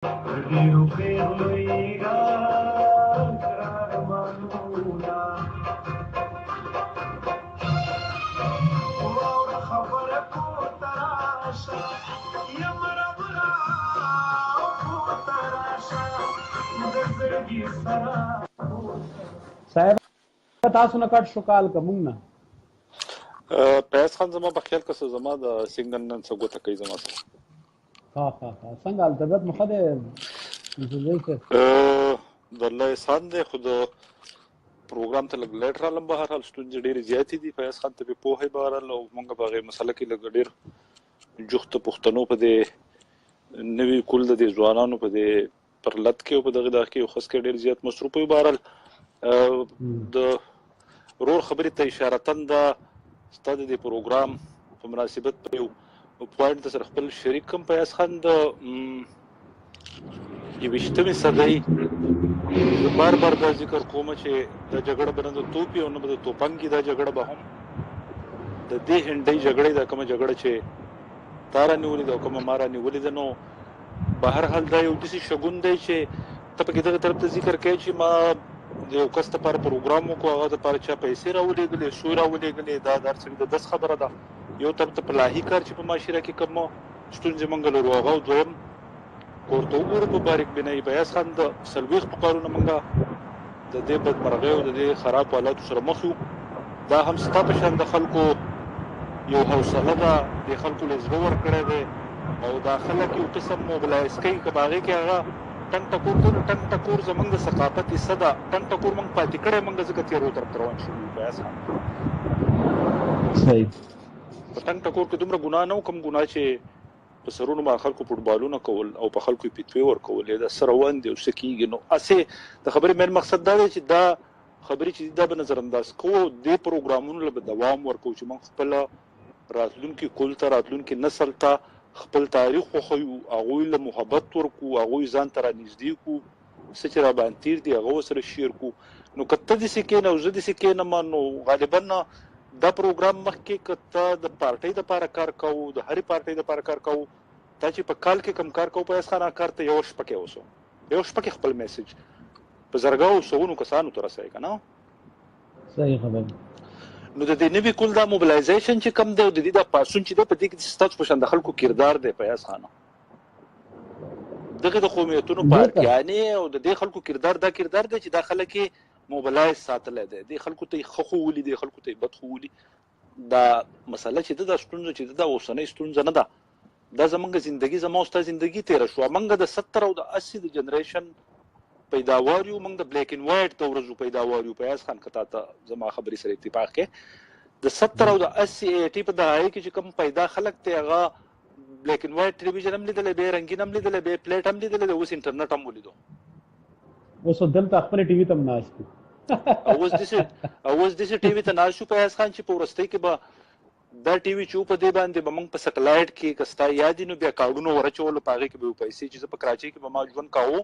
ډېرو پیغلویږه ګران مانونا واوره خبره کوته راشه یم ربره کوته راشه د زړګي سره صاحب تاسو نه کټ شو کال کوم نه پیاز خان زما په خیال کې زما د سنگن نن څه ګوته کوي زما سره ها څنګه حال طبیعت مخه ده د الله احسان دی خو د پروګرام ته لږ لیټ رالم بهر حال ستونزې ډېرې زیاتې دي پیاز خان ته په پوهه بهرال او موږ په هغې مسله کې لږ ډېر جوخت پښتنو په دې نوي کول د ځوانانو په دې پرلط کې او په دغه دغه کې خاص کې ډېر زیات مصروف وي بهرال د رور خبرې ته اشارتن دا ستاسو د پروګرام په مناسبت په یو پوینټ سره خپل شریک کوم پیاز خان د یوشتمې صدۍ بار دا ذکر کوم چې د جګړه بنه د توپي او نه د توپنګي دا جګړه به هم د دې هندۍ جګړې د کومه جګړه چې تار نیولې د کومه مارا نیولې د نو بهر حال دا یو داسې شګون دی چې ته په دغه طرف ته ذکر کوي چې ما د یو کس لپاره پروګرام وکړو هغه لپاره چا پیسې راولېږلې سوی راولېږلې دا درسره د 10 خبره ده یو طرف ته پلاهي کار چې په معاشره کې کوم ستونزې منګ لرو هغه دویم ورته وګورو په بارک بنای بیاس خان د سلويخت قانون منګه د دې بدمرغۍ او د دې خراب حالاتو سره مخ یو دا هم ستا په شان د خلکو یو حوصله ده د خلکو له زړه ورکړی دی او دا خلک یو قسم موبلایز کوي که په هغې کې هغه ټنګ ټکور زموږ د ثقافت حصه ده ټنګ ټکور موږ پاتې کړی موږ ځکه تېرو طرف ته روان شوي بیاس خان صحیح په ټنګ ټکور کې دومره ګناه نه و کوم ګناه چې په سرونو ما خلکو فوټبالونه کول او په خلکو پیټوي ورکول دا سره وند او سکیږي نو اسه د خبرې مېن مقصد دا دی چې دا خبرې چې دا به نظر انداز کو د پروګرامونو له دوام ورکو چې موږ خپل راتلونکي کولته راتلونکي نسل ته خپل تاریخ خو هغه له محبت ورکو هغه ځان تر نږدې کو چې را باندې تیر دی هغه سره شیر کو نو کته د سکه نه زه د سکه نه مانو غالبا دا پروګرام مخکې کته د پارټۍ د لپاره کار کوو د هرې پارټۍ د لپاره کار کوو دا چې په کال کې کم کار کوو په اسخانه کار ته یو شپه کې اوسو یو شپه کې خپل میسج په زرګاو سونو کسانو ته رسای کنه صحیح خبر نو د دې نوی کول دا موبلایزیشن چې کم دی د دې د پاسون چې په دې کې ستاسو په شان د خلکو کردار دی په اسخانه دغه د قومیتونو پارټیانې او د دې خلکو کردار دا کردار دی چې داخله کې موبلایز ساتل دی د خلکو ته خو ولې د خلکو ته بد خو ولې دا مسله چې د ستونزې چې د اوسنۍ ستونزه نه ده دا زمونږ ژوندۍ زموږ ژوندۍ تیر شو موږ د 70 او د 80 د جنریشن پیداوار یو موږ د بلیک اینڈ وایټ د ورځو پیداوار یو پیاز خان کته ته زما خبرې سره اتفاق کې د 70 او د 80 80 په دهایي کې چې کوم پیدا خلک ته هغه بلیک اینڈ وایټ ټلویزیون هم لیدل به رنگین هم لیدل به پلیټ هم لیدل اوس انټرنیټ هم ولیدو اوس دلته خپل ټي وي تم ناشته اوس دې ټي وي ته ناشو پیاز خان چې په ورستۍ کې به دا ټي وي چې په دې باندې به موږ په سټلایټ کې کستا یادینو بیا کارډونو ورچول پاږي کې به پیسې چې په کراچۍ کې به ما ژوند کاوه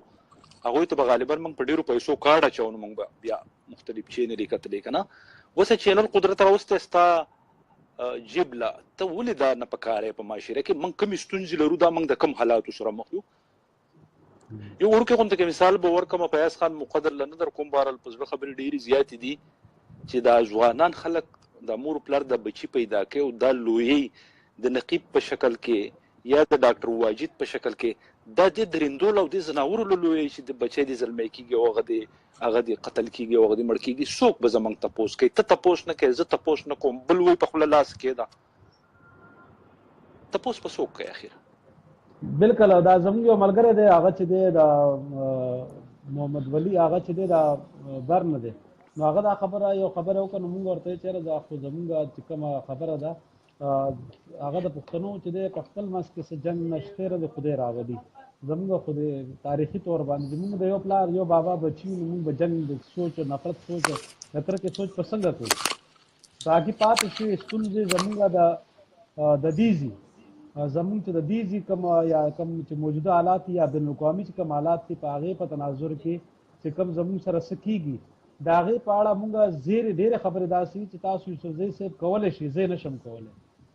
هغه ته غالبا موږ په ډیرو پیسو کارډ اچو موږ بیا مختلف چینل کتلې کنه وسه چینل قدرت راوسته استا جبلا ته ولې دا نه پکاره په معاشره کې موږ کم ستونزې لرو دا موږ د کم حالاتو سره مخ یو ورکه کوم ته مثال به ورکم پیاس خان مقدر لنه در کوم بارل پزړه خبرې ډېری زیات دي چې دا ځوانان خلک د مور پلار د بچی پیدا کوي او د لوی د نقیب په شکل کې یا د ډاکټر واجد په شکل کې دا د درندول او د زناور لوی چې د بچی د زلمې کېږي او هغه د قتل کېږي او هغه د مړ کېږي څوک به زمنګ تپوس کوي ته تپوس نه کوي زه تپوس نه کوم بل وی په خپل لاس کې دا تپوس په څوک کوي اخر بالکل دا زموږ یو ملګری دی هغه چې دی د محمد ولی هغه چې دی د برن دی نو هغه دا خبره یو خبره وکړو موږ ورته چیرې دا خو زموږ چې کومه خبره ده هغه د پښتنو چې دی خپل مس کې څه جنگ نشته د خدای راغلی زموږ خدای تاریخي تور باندې موږ د یو پلار یو بابا بچی موږ به جنگ د سوچ او نفرت سوچ تر کې سوچ پسند کوو باقي پاتې شي ستونزې زموږ د دیزي زمون چې د دیزي کوم یا کوم چې موجوده حالات یا بین الاقوامي چې کوم حالات په هغه په تناظر کې چې کوم زمون سره سکیږي دا هغه په اړه موږ ډېر خبرې داسي چې تاسو یوسفزۍ صاحب کولای شي زه نشم کولای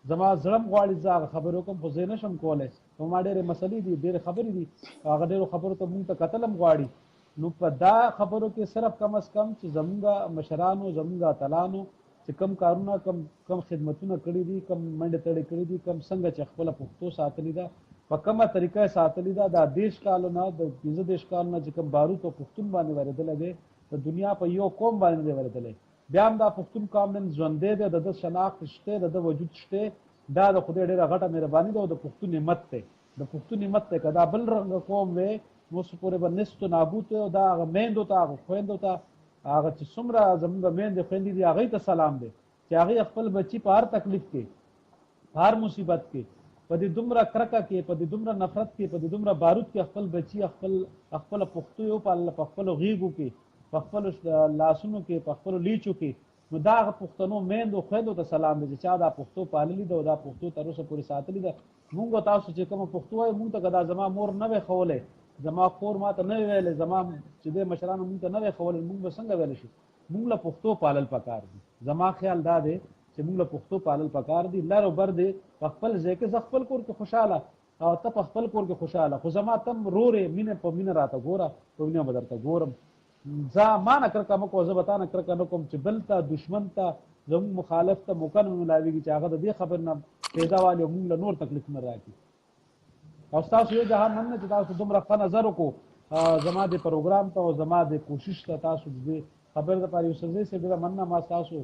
زما زړم غواړي زه هغه خبرې وکړم خو زه نه شم کولی په ما ډېرې مسلې دي ډېرې خبرې دي هغه ډېرو خبرو ته مونږ ته کتل هم غواړي نو په دا خبرو کې صرف کم از کم چې زمونږ مشرانو زمونږ اتلانو چې کم کارونه کم خدمتونه کړي دي کم منډې تړې کړي دي کم څنګه چې خپله پښتو ساتلې ده په کومه طریقه یې ساتلې ده دا 10 کالو نه د 15 کالو نه چې کوم بارود په پښتون باندې ورېدلی دی د دنیا په یو قوم باندې دی ورېدلی بیا هم دا پښتون قوم نن ژوندی دی د ده شناخت شته د ده وجود شته دا د خدای ډېره غټه مهرباني ده او د پښتون نعمت دی د پښتون نعمت دی که دا بل رنګه قوم وی نو اوس پورې به نست و نابود دی او دا هغه میندو ته هغه خویندو ته هغه چې څومره زموږ میندې خویندې دي هغوی ته سلام دی چې هغوی خپل بچي په هر تکلیف کې په هر مصیبت کې په دې دومره کرکه کې په دې دومره نفرت کې په دې دومره بارود کې خپل بچي خپله پښتو یې وپالله په خپلو غېږو کې په خپلو لاسونو کې په خپلو لیچو کې نو دا هغه پښتنو میندو خویندو ته سلام دی چې چا دا پښتو پاللې ده او دا پښتو تر اوسه پورې ساتلې ده مونږ تاسو چې کومه پښتو وایو مونږ ته که دا زما مور نه وی ښولی زما خور ما ته نه وی ویلی زما چې دی مشرانو مونږ ته نه وی ښولی مونږ به څنګه ویلی شو مونږ له پښتو پالل پکار دي زما خیال دا دی چې مونږ له پښتو پالل پکار دي لر او بر دی په خپل ځای کې زه خپل کور کې خوشحاله او ته په خپل کور کې خوشحاله خو زما تم رورې مینه په مینه راته ګوره په مینه به درته ګورم زه ما نه کرکه مه کوه زه به تا نه کرکه نه کوم چې بل ته دشمن ته زموږ مخالف ته موقع نه ملاوېږي چې هغه د دې خبر نه پیدا والي او مونږ له نور تکلیف نه راکړي او ستاسو یو جهان مننه چې تاسو دومره ښه نظر وکړو زما د پروګرام ته او زما د کوشش ته تاسو د دې خبر دپاره یو سزۍ صاحب ډېره مننه ما ستاسو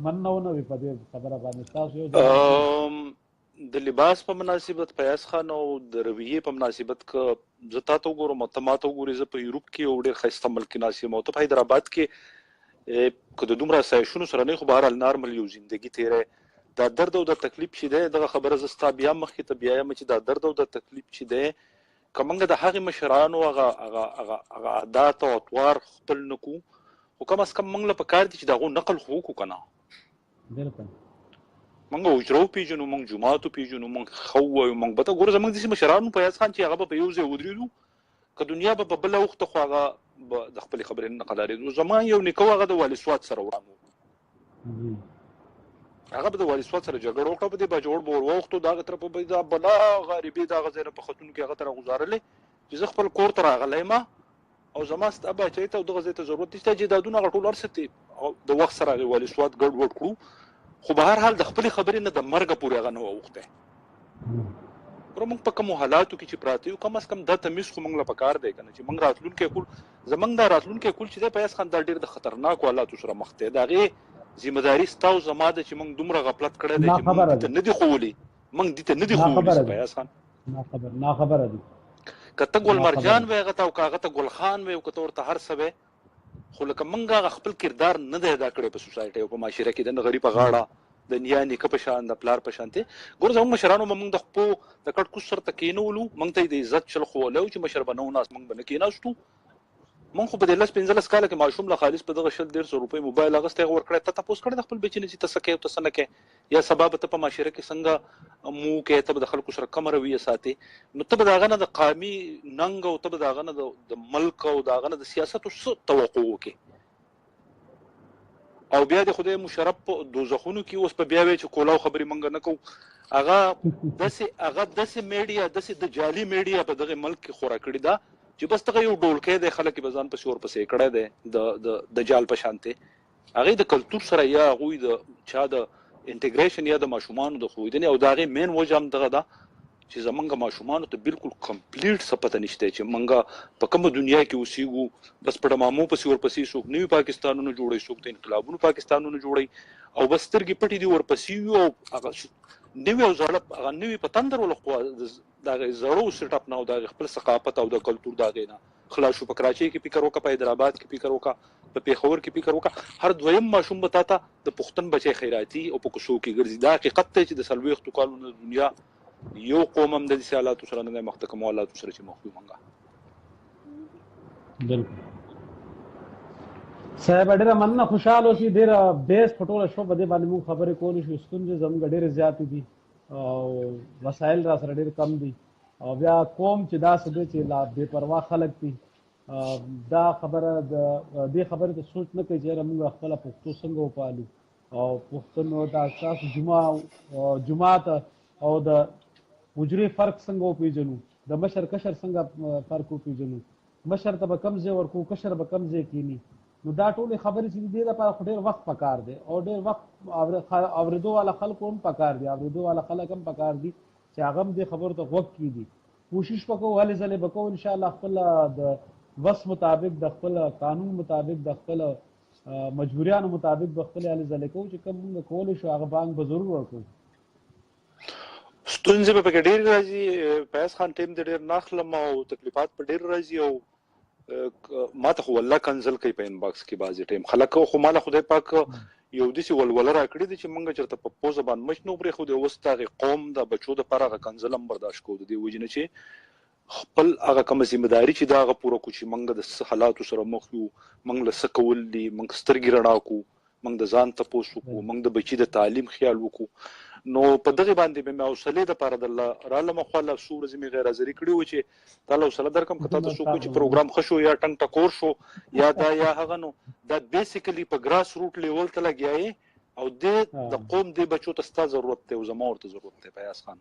مننه ونه وي په دې خبره باندې ستاسو یو د لباس په مناسبت فیاض خان او د رویې په مناسبت که زه تا ته وګورم او ته ما ته وګورې زه په یورپ کې یو ډېر ښایسته ملک کې ناست یم او ته په حیدرآباد کې که د دومره آسایشونو سره نه خو بهرحال نارمل یو زندګي تېری دا درد او د تکلیف چې دی دغه خبره زه ستا بیا مخکې ته بیایم چې دا درد او د تکلیف چې دی که موږ د هغې مشرانو هغه عادات او اطوار خپل نه کړو خو کم از کم موږ له پکار دي چې د هغو نقل خو وکړو که نه بلکل موږ حجره وپېژنو موږ جومات وپېژنو موږ ښه ووایو موږ به ته ګوره زموږ داسې مشرانو فیاض خان چې هغه به په یو ځای ودرېدو که دنیا به په بله وخته خو هغه به د خپلې خبرې نه قلارېدو زما یو نیکه و هغه د والي سوات سره وړاند و هغه به د والي سوات سره جګړه وکړه په دې باجوړ به ور واوښتو د هغې طرفه به دا بلا غریبې د هغه ځای نه په خطونو کې هغه ته راغوځارلې چې زه خپل کور ته راغلی یم او زما ستا بچی ته او دغه ځای ته ضرورت دي چې جایدادونه هغه ټول هر څه د وخت سره هغې والي سوات ګډ وډ کړو خو به هر حال د خپلې خبرې نه د مرګه پورې هغه نه و اوښتی ګوره موږ په کومو حالاتو کې چې پراته یو کم از کم دا تمیز خو موږ له پکار دی که نه چې موږ راتلونکی کول زموږ دا راتلونکی کول چې دی فیاض خان دا ډېر د خطرناکو حالاتو سره مخ دی د هغې ذمهداري ستا او زما ده چې موږ دومره غفلت کړی دی چې موږ دې ته نه دي ښوولي موږ دې ته نه دي ښوولي فیاض خان ناخبره دي که ته ګل مرجان وی هغه ته او که هغه ته ګل خان وی او که ته ورته هر څه وی خو لکه موږ هغه خپل کردار نه دی ادا کړی په سوسایټۍ او په معاشره کې د نغري په غاړه د نیا نیکه په شان د پلار په شانتې ګوره زموږ مشرانو به موږ د خپو د کټ کوس سره ته کېنولو موږ ته یې د عزت چل ښوولی و چې مشر به نه و ناست موږ به نه کېناستو موږ خو په دې 10-15 کاله کې ماشوم له خالص په دغه 100-150 روپۍ موبایل اخیستی هغه ورکړی ته تپوس کړی د خپل بچي نه چې ته څه کوې او ته څه نه کوې یا سبا به ته په معاشره کې څنګه مو کوې ته به د خلکو سره کمه رویه ساتې نو ته به د هغه نه د قامي ننګ او ته به د هغه نه د ملک او د هغه نه د سیاستو څه توقع وکړې او بیا د خدای مشرف په دوزخونو کې اوس په بیا وی چې کولاو خبرې موږ نه کوو هغه داسې میډیا داسې د جعلي میډیا په دغه ملک کې خوره کړې ده چې بس دغه یو ډولکی دی خلک یې به ځان پسې ورپسې کړی دی د جال په شانتې هغې د کلتور سره یا هغوی د چا د انټیګریشن یا د ماشومانو د ښوېدنې او د هغې مین وجه هم دغه ده چې زمونږ ماشومانو ته بالکل کمپلیټ څه پته نشته چې موږ په کومه دنیا کې اوسېږو بس په ډمامو پسې ورپسې څوک نوي پاکستانونه جوړوي څوک د انقلابونو پاکستانونه جوړوي او بس سترګې پټې دي ورپسې وي او هغه نوي او زاړه هغه نوي په تندر ولخوا د هغې زړو سیټ اپ نه او د هغې خپل ثقافت او د کلتور د هغې نه خلاص شو په کراچۍ کې فکر وکړه په حیدرآباد کې فکر وکړه په پېښور کې فکر وکړه هر دویم ماشوم به تا ته د پښتون بچی خیراتي او په کوڅو کې ګرځي دا حقیقت دی چې د 40 کالونو د دنیا یو قوم هم د داسې حالاتو سره نه دی مخ ته کومو حالاتو سره چې مخ وي موږ بالکل صاحب ډېره مننه خوشحاله اوسئ ډېره بیس په ټوله شپه په دې باندې موږ خبرې کولی شو ستونزې زموږ ډېرې زیاتې دي او وسایل را سره ډېر کم دي او بیا کوم چې داسې دی چې لا بې پروا خلک دي دا خبره د دې خبرې ته سوچ نه کوي چې یاره موږ خپله پښتو څنګه وپالو او پښتنو دا تاسو جمعات او د حجرې فرق څنګه وپېژنو، د مشر کشر څنګه فرق وپېژنو، مشر ته به کوم ځای ورکو، کشر به کوم ځای کینی. نو دا ټولې خبرې چې دې لپاره خو ډېر وخت پکار دی او ډېر وخت اورېدو والا خلکو هم پکار دي، اورېدو والا خلک هم پکار دي چې هغه هم دې خبرو ته غوږ کېږي. کوشش وکړو هلې ځلې به کوو انشاءالله خپل د وس مطابق، د خپل قانون مطابق، د خپل مجبوریانو مطابق به خپل هلې ځلې کوو چې کوم موږ کولی شو هغه بانک به ضرور ورکوو. ستونزې به پکې ډېرې راځي، فیاض خان ټیم دې ډېر نه اخلم او تکلیفات په ډېر راځي او ما ته خو والله کنزل کوي په انباکس کې بعضې ټایم خلک، خو ماله خدای پاک یو داسې ولوله راکړې ده چې موږ چېرته په پوزه باندې مچ نه وپرېښودې. اوس د هغې قوم د بچو دپاره هغه کنزل هم برداشت کوو، د دې وجې نه چې خپل هغه کومه ذمهداري چې دا هغه پوره کړو چې موږ د څه حالاتو سره مخ یو، موږ له څه کول دي، موږ سترګې رڼا کړو، موږ د ځان تپوس وکړو، موږ د بچي د تعلیم خیال وکړو. نو په دغه باندې به مې حوصلې دپاره د الله رالمه خواله څو ورځې مې غیر حاضري کړې وه چې تعالی حوصله درکړم که تاته څوک وایي چې پروګرام ښه شو یا ټنګ ټکور شو یا دا یا هغه، نو دا بیسیکلي په ګراس روټ لیول ته لګیا یې او د قوم دې بچو ته ستا ضرورت دی او زما ورته ضرورت دی. فیاض خان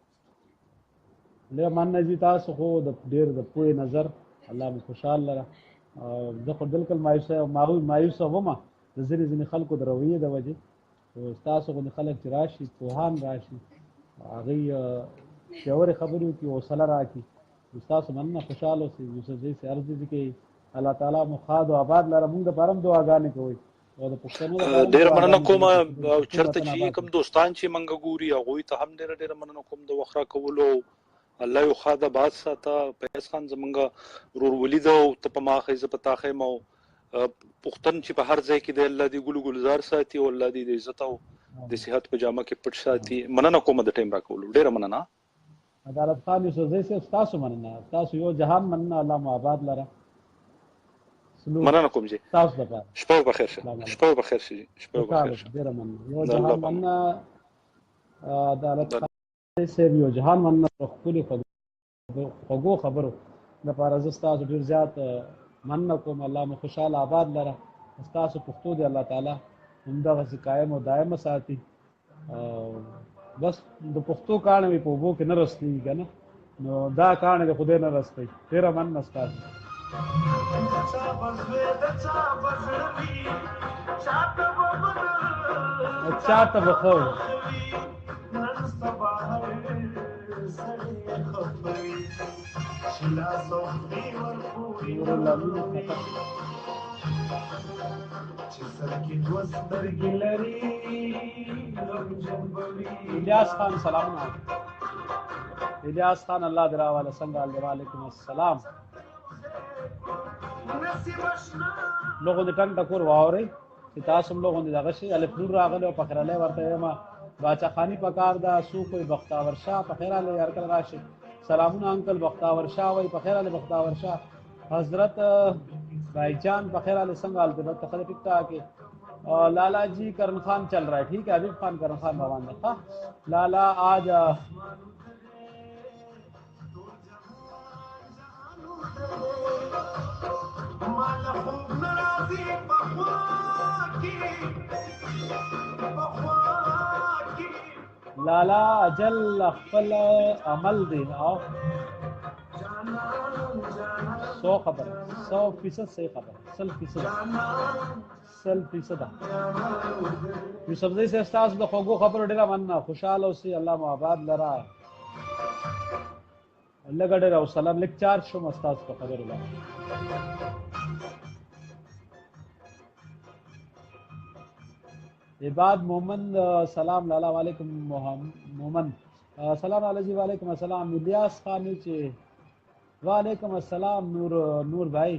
ډېر مننه جي، تاسو خو د ډېر د پوهې نظر الله مو خوشحال لره. زه خو بالکل مایوسه ومه د ځینې خلکو د رویې د وجې، تاسو غوندې خلک چې راشي، پوهان راشي، هغوی ژورې خبرې وکړي، حوصله راکړي. ستاسو مننه، خوشحاله اوسئ. یوسفزۍ صاحب عرض دې کوي الله تعالی مو ښاد او آباد لره. موږ دپاره هم دعاګانې کوئ او د پښتنو ډېره مننه کوم. او چېرته چې کوم دوستان چې موږ ګوري هغوی ته هم ډېره مننه کوم د وخت راکولو. الله یو ښاد آباد ساته. فیاض خان زموږ ورورولي ده او ته په ما ښې زه په تا ښیم او پښتون چې په هر ځای کې دی الله دې ګلو ګلزار ساتي او الله دې د عزت او د صحت په جامه کې پټ ساتي. مننه کوم د ټایم راکولو، ډېره مننه. عدالت خان یوسفزۍ صاحب ستاسو مننه، تاسو یو جهان مننه. الله مو آباد لره. مننه کوم جی، تاسو دپاره شپه بخیر شه، شپه بخیر شه جی، شپه بخیر شه. ډېره مننه، یو جهان مننه. عدالت خان صاحب یو جهان مننه په خپلې خوږو خبرو دپاره. زه ستاسو ډېر زیات مننه کوم. الله مو خوشحاله آباد لره. ستاسو پښتو دی الله تعالی همدغسې قایم او دایمه ساتي. بس د پښتو کاڼې مې په اوبو کې نه رسېږي که نه، نو دا کاڼې د خدای نه رسوي. ډېره مننه ستاسو. چاته به ښه الیاس خان سلامونه. الیاس خان الله دې راواله، څنګه حال دی؟ وعلیکم السلام. لوغو دې ټنګ ټکور واورئ چې تاسو هم لوغو دې دغه شي. الف نور راغلی او پخیرالی ورته یم باچا خاني پکار ده. څوک وایي بختاور شاه پخیرالی، هر کله راشي. سلامونه انکل بختاور شاه وایي پخیرالی بختاور شاه. حضرت بھائی جان پخیرالی څنګه حال دی؟ بس خدای ٹھیک ٹھاک ہے. لالا جی کرن خان چل رہا ہے، ٹھیک ہے. حبیب خان کرن خان روان ہے. لالا آج لالا اجل خپل عمل دی او 100 خبر 100% صحیح خبر 100% یوسفزۍ صاحب ستاسو د خوږو خبرو ډېره مننه. خوشحاله اوسئ، الله مو آباد لره. لږه ډېره حوصله لږ چارج شوم ستاسو په خبرو باندې. عباد مومن سلام لالا وعلیکم مومن سلام لالا جی وعلیکم السلام. الیاس خان چې وعلیکم السلام. نور بھائی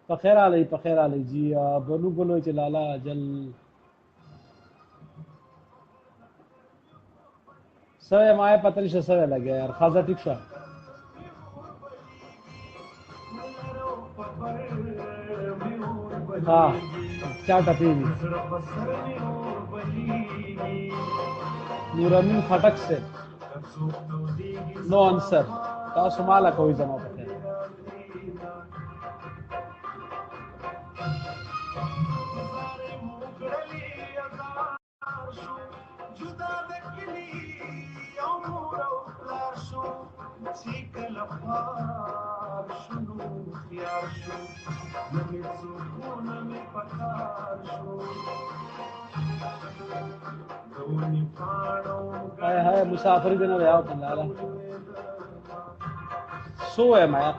پخیر علی جی. بنو بولو چې لالا جل سوی مای پتہ نشه سوی لګیا یار. خازه ټیک شه ها چا ټپېږي زړه په سر مې اور بلېږي نور امین خټک سے که څوک تودېږي نو انصر تاسو مالا کوئ زما په خیر جدا د کلي او مور او پلار شو چې کله خوار شو نو هوښیار شو نه مې څوک نه مې پکار شو د ونې پاڼو هاي هاي مسافر دې نه دی او کنه سو ہے ما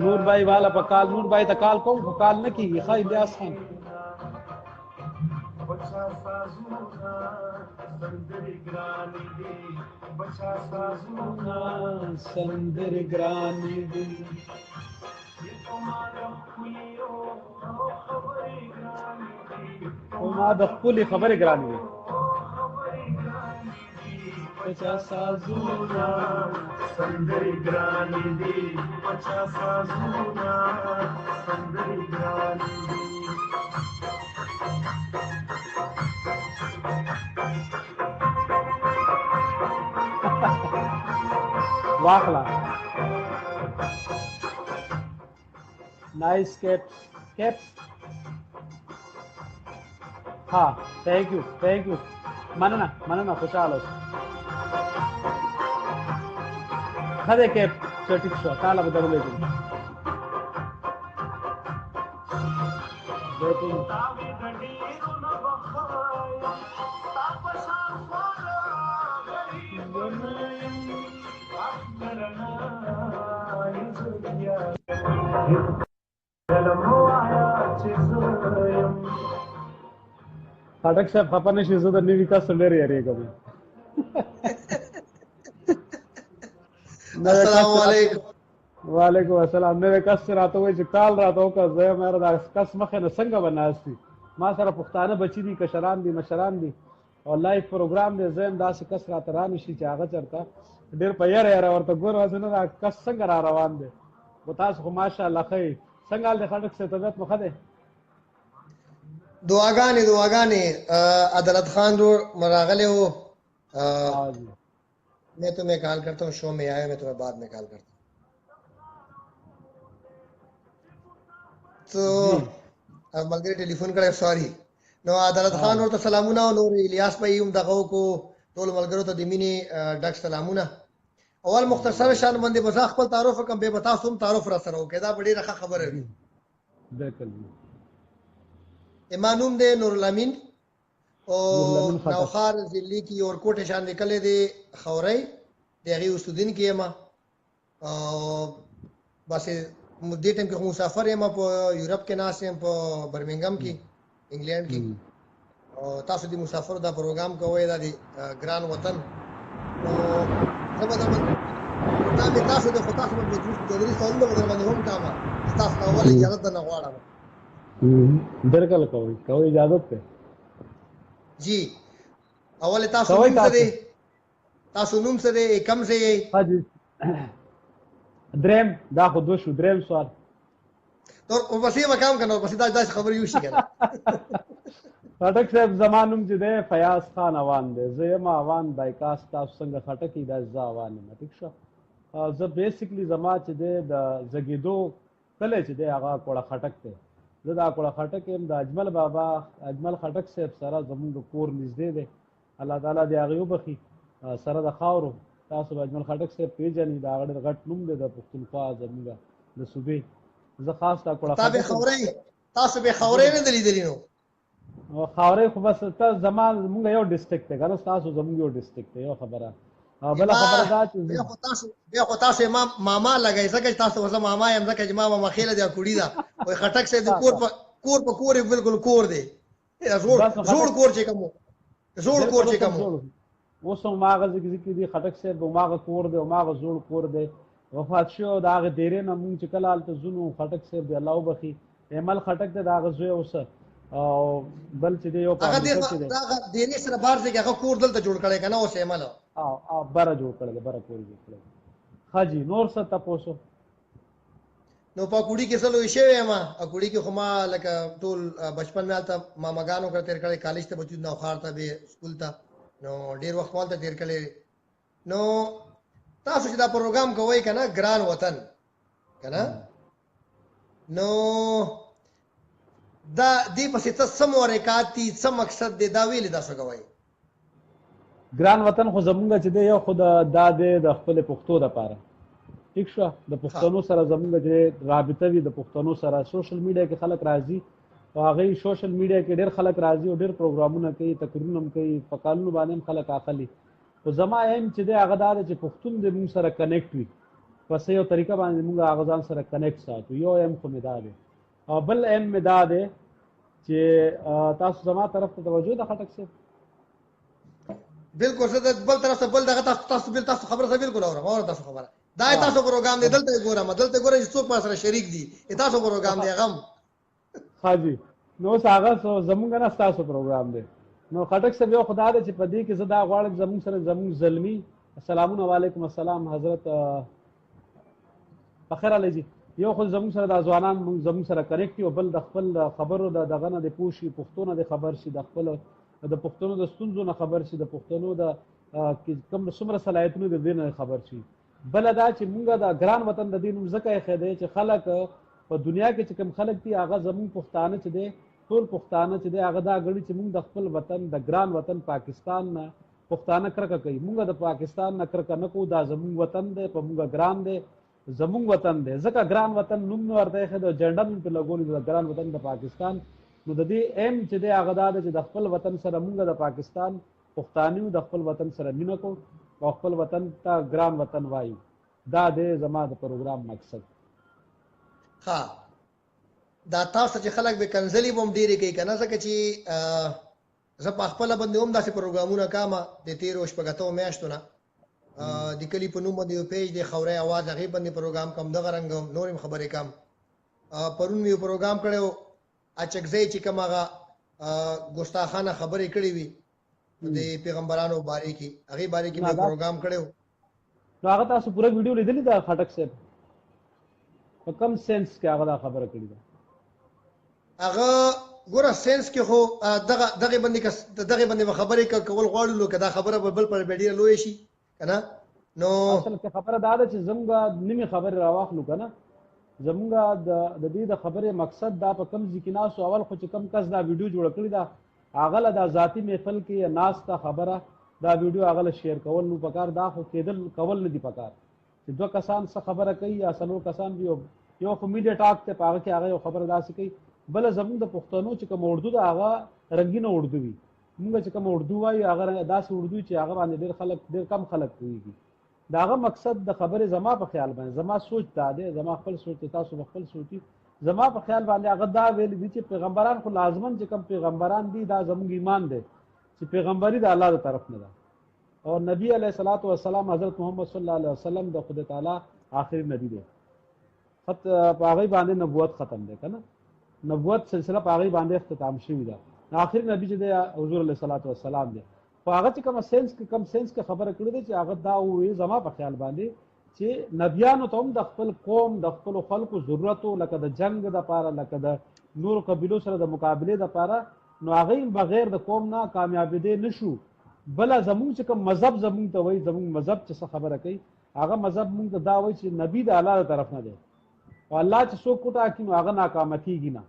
نور भाई वाला पकाल नूर भाई तकाल को पकाल न की खा इलियास खान बचा साजूना संदर ग्रानी दे बचा साजूना संदर ग्रानी दी ये तुम्हारा खुलियो खबरे ग्रानी दी وما د خپل خبره ګرانی دي खबरे ग्रानी दी بچا سازونا संदर ग्रानी दे बचा साजूना संदर ग्रानी दे واخلا नाइस कैप्स हाँ थैंक यू मनना खुशहाल हो खदे कैप ठीक शो ताला बदल ले फाटक साहब खपा नशी जो तर निविका सल्लेर यार ये कभी अस्सलाम वालेकुम वालेकुम अस्सलाम नवे कस रातो वही चिकाल रातो का जय मेरा दास कस मखे न संग बनास्ती मां सारा पुख्ताना बची दी कशरान दी मशरान दी और लाइव प्रोग्राम दे जैन दास कस रात रानी शी चागा चरता ډېر په یاره یاره ورته ګور واسنه دا کس څنګه را روان دی و تاسو خو ماشاءالله خی څنګه حال د خلک څه طبیعت مخه دی दुआगाने अदालत खान रोड मरागले हो मैं तुम्हें कॉल करता हूँ शो में आया मैं तुम्हें बाद में कॉल करता हूँ तो अब मलगरी टेलीफोन करे सॉरी नो अदालत खान और तो सलामुना नूर इलियास भाई उम दगाओ को टोल मलगरो तो दिमिनी डक सलामुना اول مختصر شان باندې بزاخ خپل تعارف کوم به بتا سوم تعارف را سره وکړه دا ډېره ښه خبره وي امانوم دے نور الامین او نوخار ضلع کی اور کوټه شان نکلے دے خوري دغه استودین کې ما بس دې ټیم کې مسافر یم په یورپ کې ناس یم په برمنګم کې انګلند کې او تاسو دې مسافر دا پروګرام کوی دا دی ګران وطن او زبردست دا به تاسو د خطا سره د تدریس اول د باندې هم کاما تاسو اول اجازه نه غواړم बिल्कुल कोई इजाजत है जी अवल तासु नूम से दे कम से ये हाँ जी द्रेम دا خو دو شو دریم سوال तो बस ये मकाम करना बस दास खबर यूशी कर خټک صاحب زمانوم چې ده فیاض خان اوان ده زما اوان دایکاس تاسو څنګه خټکی د ځا اوان نه ټیک شو زه بیسیکلی زما چې ده د زګیدو کله چې ده هغه کوړه خټک ته زه دا کوړه خټک يم د اجمل بابا اجمل خټک صاحب سره زمونږ کور نږدې ده الله تعالی دې هغه وبخي سره د خاورو تاسو اجمل خټک صاحب پیژنې دا غټ نوم ده د پښتونخوا زمونږ د صوبې زه خاص دا کوړه تاسو به خوري نه دلیدلی نو خاورې خو بس ته زمان مونږ یو ډیسټریکټ ته کنه تاسو زمونږ یو ډیسټریکټ ته یو خبره بل خبره دا چې بیا خو تاسو ماما لګای ځکه تاسو وسه ماما یم ځکه چې ماما مخېله دی کړی دا وای خټک سه د کور په بالکل کور دی زوړ کور چې کوم زوړ کور چې کوم اوس ماغه ذکر دي خټک سه ماغه کور دی ماغه زوړ کور دی وفات شو د هغه ډیرې نه مونږ چې کله هلته ځونو خټک صاحب دی الله وبخي ایمل خټک دی د هغه زوی اوس او بل چې دی یو په هغه امریکا کې دی هغه دیني سره بار ځای هغه کور دلته جوړ کړی کنه اوس یې مال او بره جوړ کړل بره کور جوړ کړل حاجی نور څه تاسو نو په کوړی کې سلو شوی ما ا کوړی کې خو ما لکه ټول بچپن مې حالت ماماګانو کړ تیر کړی کالج ته بچو نو خار ته به سکول ته نو ډیر وخت مال ته تیر کړی نو تاسو چې دا پروګرام کوي کنه ګران وطن کنه نو دا دې پسې ته سم ورکاتی سم مقصد دې دا ویل دا څه کوي ګران وطن خو زمونږ چې دی یو خو د خپل پښتو لپاره ٹھیک شو د پښتنو سره زمونږ چې رابطه وي د پښتنو سره سوشل میډیا کې خلک راځي او هغه سوشل میډیا کې ډېر خلک راځي او ډېر پروګرامونه کوي تقریرونه هم کوي په کالونو باندې هم خلک اخلي خو زما ایم چې دی هغه دا چې پښتون دې موږ سره کنیکټ وي په یو طریقه باندې موږ هغه ځان سره کنیکټ ساتو یو ایم خو مې دا دی او بل ایم مې دا دی چې تاسو زما طرف ته توجه د خټک صاحب بالکل زه بل طرف ته بل دغه تاسو خبره ته بالکل اورم او تاسو خبره دا تاسو پروګرام دی دلته ګورم دلته ګورم چې څوک ما سره شریک دي تاسو پروګرام دی غم حاجی نو هغه زمونږ نه تاسو پروګرام دی نو خټک صاحب یو خدای دې چې په دې کې زه دا غواړم زمونږ سره زمونږ زلمی السلام علیکم السلام حضرت بخیر علی جی یو خو زمونږ سره د ځوانان زمونږ سره کنیکټ او بل د خپل خبرو د دغه نه د پوښي پښتون د خبر شي د خپل د پښتنو د ستونزو نه خبر شي د پښتنو د کوم څومره صلاحیتونو د دین خبر شي بل دا چې مونږ د ګران وطن د دین زکه خېده چې خلک په دنیا کې چې کوم خلک دي هغه زمون پښتانه چې دي ټول پښتانه چې دي هغه دا غړي چې مونږ د خپل وطن د ګران وطن پاکستان نه پښتانه کرکه کوي مونږ د پاکستان نه کرکه نه کوو دا زمون وطن دی په مونږ ګران دی زمون وطن دی ځکه ګران وطن نوم نو ورته خېده جنډر په لګولې د ګران وطن د پاکستان نو د دې ایم چې دی هغه دا چې د خپل وطن سره مونږ د پاکستان پښتانیو د خپل وطن سره مینه کو او خپل وطن ته ګران وطن وایي دا دې زما د پروګرام مقصد ها دا تاسو چې خلک به کنځلي بوم ډیره کوي کنه ځکه چې زه په خپل باندې هم داسې پروګرامونه کامه د 13 شپږتو میاشتونه د کلی په نوم باندې یو پیج دی خوري आवाज هغه باندې پروګرام کم دغه رنګ نورم خبرې کم پرون یو پروګرام کړو اچکځي چې کوم هغه ګستاخانه خبرې کړې وي د پیغمبرانو باره کې هغه باره کې مې پروګرام کړو نو هغه تاسو پوره ویډیو لیدلې ده خټک صاحب په کم سنس کې هغه خبره کړې ده هغه ګوره سنس کې خو دغه باندې خبرې کول غواړو لکه دا خبره بل پر ډیره لوی شي کنه نو اصل کې خبره دا ده چې زموږ نیمه خبره راواخلو کنه زموږ د دې د خبرې مقصد دا په کم ځکه ناس اول خو چې کم کس دا ویډیو جوړ کړی دا هغه له د ذاتی محفل کې ناس ته خبره دا ویډیو هغه شیر کول نو پکار دا خو کېدل کول نه دی پکار چې دوه کسان څه خبره کوي یا څلور کسان دی یو خو میډیا ټاک ته پاغه کې هغه خبره داسې کوي بل زموږ د پښتنو چې کوم اردو دا هغه رنگینه اردو وي موږ چې کوم اردو وایو هغه داسې اردو چې هغه باندې ډېر کم خلک کوي داغه مقصد د خبره زما په خیال باندې زما سوچ دا دی زما خپل سوچ تاسو خپل سوچي زما په خیال باندې هغه دا ویل دي چې پیغمبران خو لازمن چې کوم پیغمبران دي دا زموږ ایمان دی چې پیغمبري د الله تر طرف نه ده او نبی علیه الصلاۃ والسلام حضرت محمد صلی الله علیه وسلم د خدای تعالی آخري نبی دی خط پاغي باندې نبوت ختم ده کنه نبوت سلسله پاغي باندې اختتام شوی ده آخري نبی چې د حضور علیه الصلاۃ والسلام دی هغه چې کوم سنس کې خبره کړې ده چې هغه دا وې زما په خیال باندې چې نبیانو ته هم د خپل قوم د خپل خلکو ضرورت لکه د جنگ د لپاره لکه د نور قبیلو سره د مقابله د لپاره نو هغه بغیر د قوم نه کامیاب دي نشو بل زموږ چې کوم مذهب زموږ ته وایي زموږ مذهب چې څه خبره کوي هغه مذهب موږ ته دا وایي چې نبی د الله طرف نه دی او الله چې څوک کوټه کینو هغه ناکام کیږي نه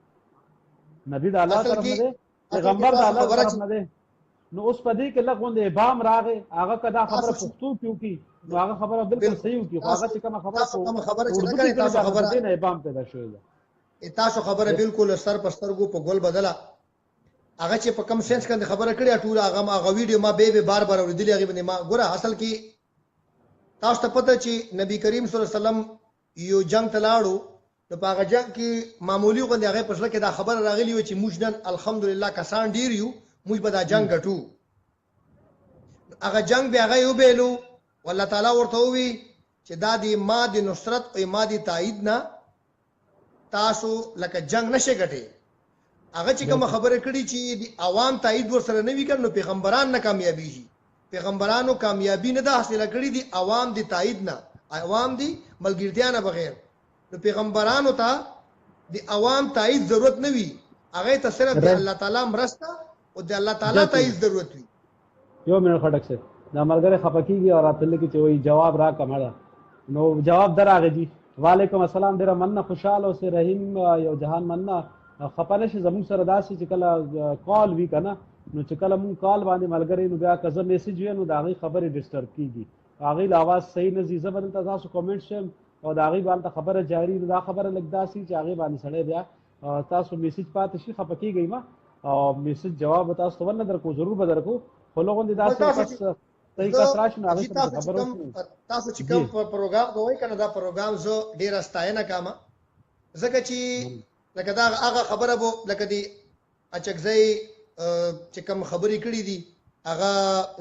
نبی د الله طرف نه دی پیغمبر د الله طرف نه دی نو اوس په دې کې لغوند ابام راغې هغه کدا خبره پښتو کیو کی نو هغه خبره بالکل صحیح کی هغه چې کوم خبره چې نه کوي تاسو خبره نه ابام پیدا شوی ده تاسو خبره بالکل سر په سترګو په ګول بدله هغه چې په کم سنس کې خبره کړې ټول هغه ویډیو ما به بار بار ورېدلې هغه باندې ما ګوره اصل کې تاسو ته پته چې نبی کریم صلی الله علیه وسلم یو جنگ تلاړو نو په هغه جنگ کې معمولی غونډه هغه پښله کې دا خبره راغلی و چې موږ نن الحمدلله کسان ډیر یو موږ به دا جنگ ګټو هغه جنگ به هغه یو بیلو والله تعالی ورته وی چې دا د ما د نصرت او ما د تایید نه تاسو لکه جنگ نشه ګټي هغه چې کوم خبره کړي چې د عوام تایید ورسره نه وی کړي نو پیغمبران نه کامیابیږي پیغمبرانو کامیابی نه ده حاصله کړي دي عوام د تایید نه عوام دي ملګرتیا نه بغیر نو پیغمبرانو ته د عوام تایید ضرورت نه وي هغه ته صرف د الله تعالی مرسته او د الله تعالی تایید ضرورت وي یو منټ خټک سه دا مرګره خپکیږي او راتل کې چې وای جواب را کمړه نو جواب دراغه دي وعلیکم السلام ډیر مننه خوشاله اوسه رحیم یو جهان مننه خپانه شي زموږ سره داسې چې کله کال وی کنه نو چې کله مون کال باندې ملګری نو بیا کزه میسج وی نو دا غي خبره ډیسټرب کیږي هغه له आवाज صحیح نه زیزه باندې تاسو کمنټ شم او دا غي باندې خبره جاری دا خبره لګدا سي چې هغه باندې سړی بیا تاسو میسج پاتې شي خپکیږي ما او میسج جواب تاسو ته نه درکو ضرور به درکو خو لوګون دي داسې صحیح کا تراش نه هغه خبرو تاسو چې کوم پروګرام کوی کنه دا پروګرام زه ډیر استاینه کامه ځکه چې لکه دا هغه خبره بو لکه دی اچکځي چې کوم خبرې کړې دي هغه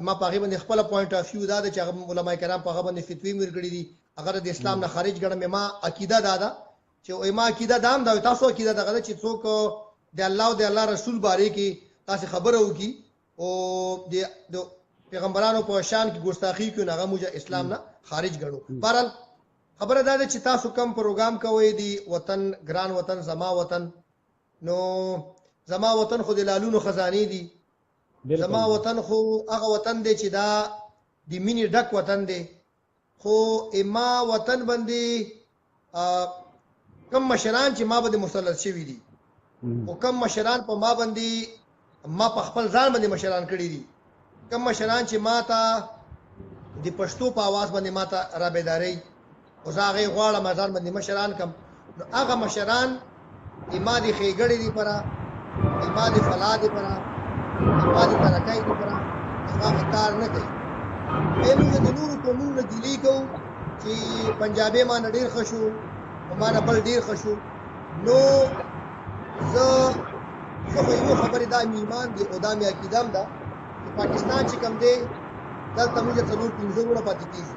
ما په هغه باندې خپل پوینټ اف ویو دا چې هغه علماء کرام په هغه باندې فتوی مر کړې دي اگر د اسلام نه خارج ګڼم ما عقیده دا چې ما عقیده دام دا تاسو عقیده دا چې څوک د الله او د الله رسول باره کې تاسو خبره وکي او د پیغمبرانو په شان کې ګستاخی کوي هغه موږ اسلام نه خارج ګڼو بهرحال خبره دا چې تاسو کم پروګرام کوي دی وطن ګران وطن زما وطن نو زما وطن خو د لالونو خزانه دي زما وطن خو هغه وطن دی چې دا د مینې ډک وطن دی خو اما وطن باندې کم مشران چې ما باندې مسلط شوي دي او کم مشران په ما باندې ما په خپل ځان باندې مشران کړي دي کم مشران چې ما ته د پښتو په आवाज باندې ما ته رابطداري او زاغه غواړم ځان باندې مشران کم نو هغه مشران ما دي خېګړې دي پره ما دي فلا دي پره ما دي ترکای دي پره هغه کار نه کوي موږ د نورو قومونو ګیلې کوو چې پنجابي ما ډېر خشو ما نه بل ډېر خشو نو زه یو خبرې دا ایمان دی او دا مې عقیده ده چې پاکستان چې کوم دی دلته موږ څلور پنځه وړه پاتې کیږي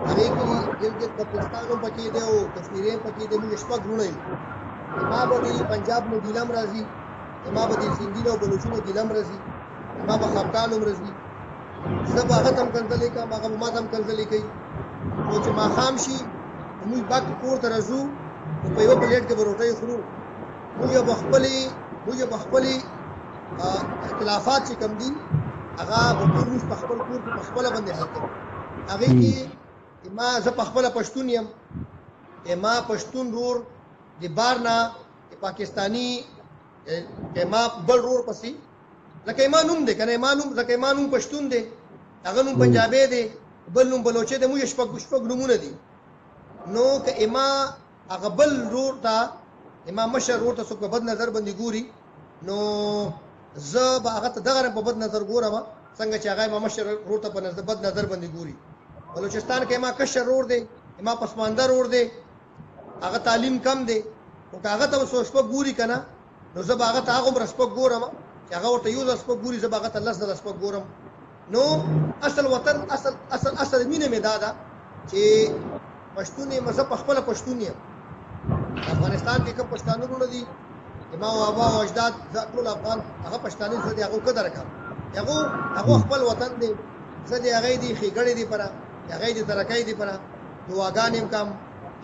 هغه کې ګلګت پاکستان هم پکې دی او کشمیر هم پکې دی موږ شپږ وړه یو ما باندې پنجاب نو ګیلم راځي ما باندې سندي او بلوچستان ګیلم راځي ما په خپکان هم راځي زه به هغه تم کنځلې کوم هغه ما تم کنځلې کوي او چې ما خام شي موږ باک کور ته راځو په یو پلیټ کې روټۍ خورو موږ په خپل اختلافات چې کم دي هغه په ټول په خپل کور په خپل باندې حل کوي هغه کې ما زه په خپل پښتون یم ما پښتون رور د بارنا پاکستانی ما بل رور پسې لکه ایمانوم دی کنه ایمانوم لکه ایمانوم پښتون دی هغه نوم پنجابی دی بل نوم بلوچی دی موږ شپږ نومونه دي نو که اما هغه بل رور ته اما مشر رور ته څوک په بد نظر باندې ګوري نو زه به هغه ته دغه په بد نظر ګورم څنګه چې هغه ما مشر رور ته په بد نظر باندې ګوري بلوچستان کې ما کشر رور دی ما پسماندر رور دی هغه تعلیم کم دی او هغه ته وسو شپږ ګوري کنه نو زه به هغه ته هغه رسپک ګورم چې هغه ورته یو رسپک ګوري زه به هغه ته لس رسپک ګورم نو اصل وطن اصل مینه مې دا ده چې پښتون یې مزه په خپل پښتون یې افغانستان کې کوم پښتانه دي ما او ابا او اجداد ټول افغان هغه پښتانه زه دي هغه قدر کوم هغه خپل وطن دی زه دي هغه دي خېګړې دي پره هغه دي ترکای دي پره دعاګانې کوم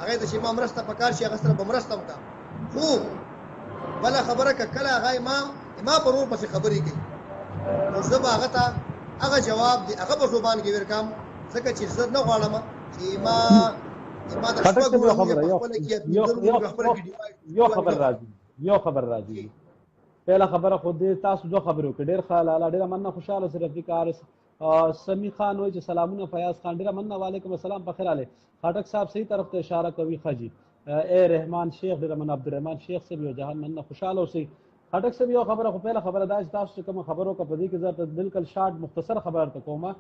هغه د شي ما مرسته پکار شي هغه سره بمرستم کا خو بل خبره کله هغه ما پرور پس خبرې کوي نو زه به هغه ته هغه جواب دی هغه په زبان کې ورکم ځکه چې زه نه غواړم چې ما د یو خبر راځي پهلا خبره خود تاسو دوه خبرو کې ډېر خیال اله ډېر مننه خوشاله سره رفیق عارف سمی خان وای چې سلامونه فیاض خان ډېر مننه وعلیکم السلام په خیر اله خاټک صاحب صحیح طرف ته اشاره کوي خجی اے رحمان شیخ ډېر مننه عبدالرحمن شیخ سے یو جهان مننه خوشاله اوسئ خاټک صاحب یو خبره خو پهلا خبره دا چې تاسو کوم خبرو کا پدې کې زړه بالکل شارټ مختصر خبره ته کومه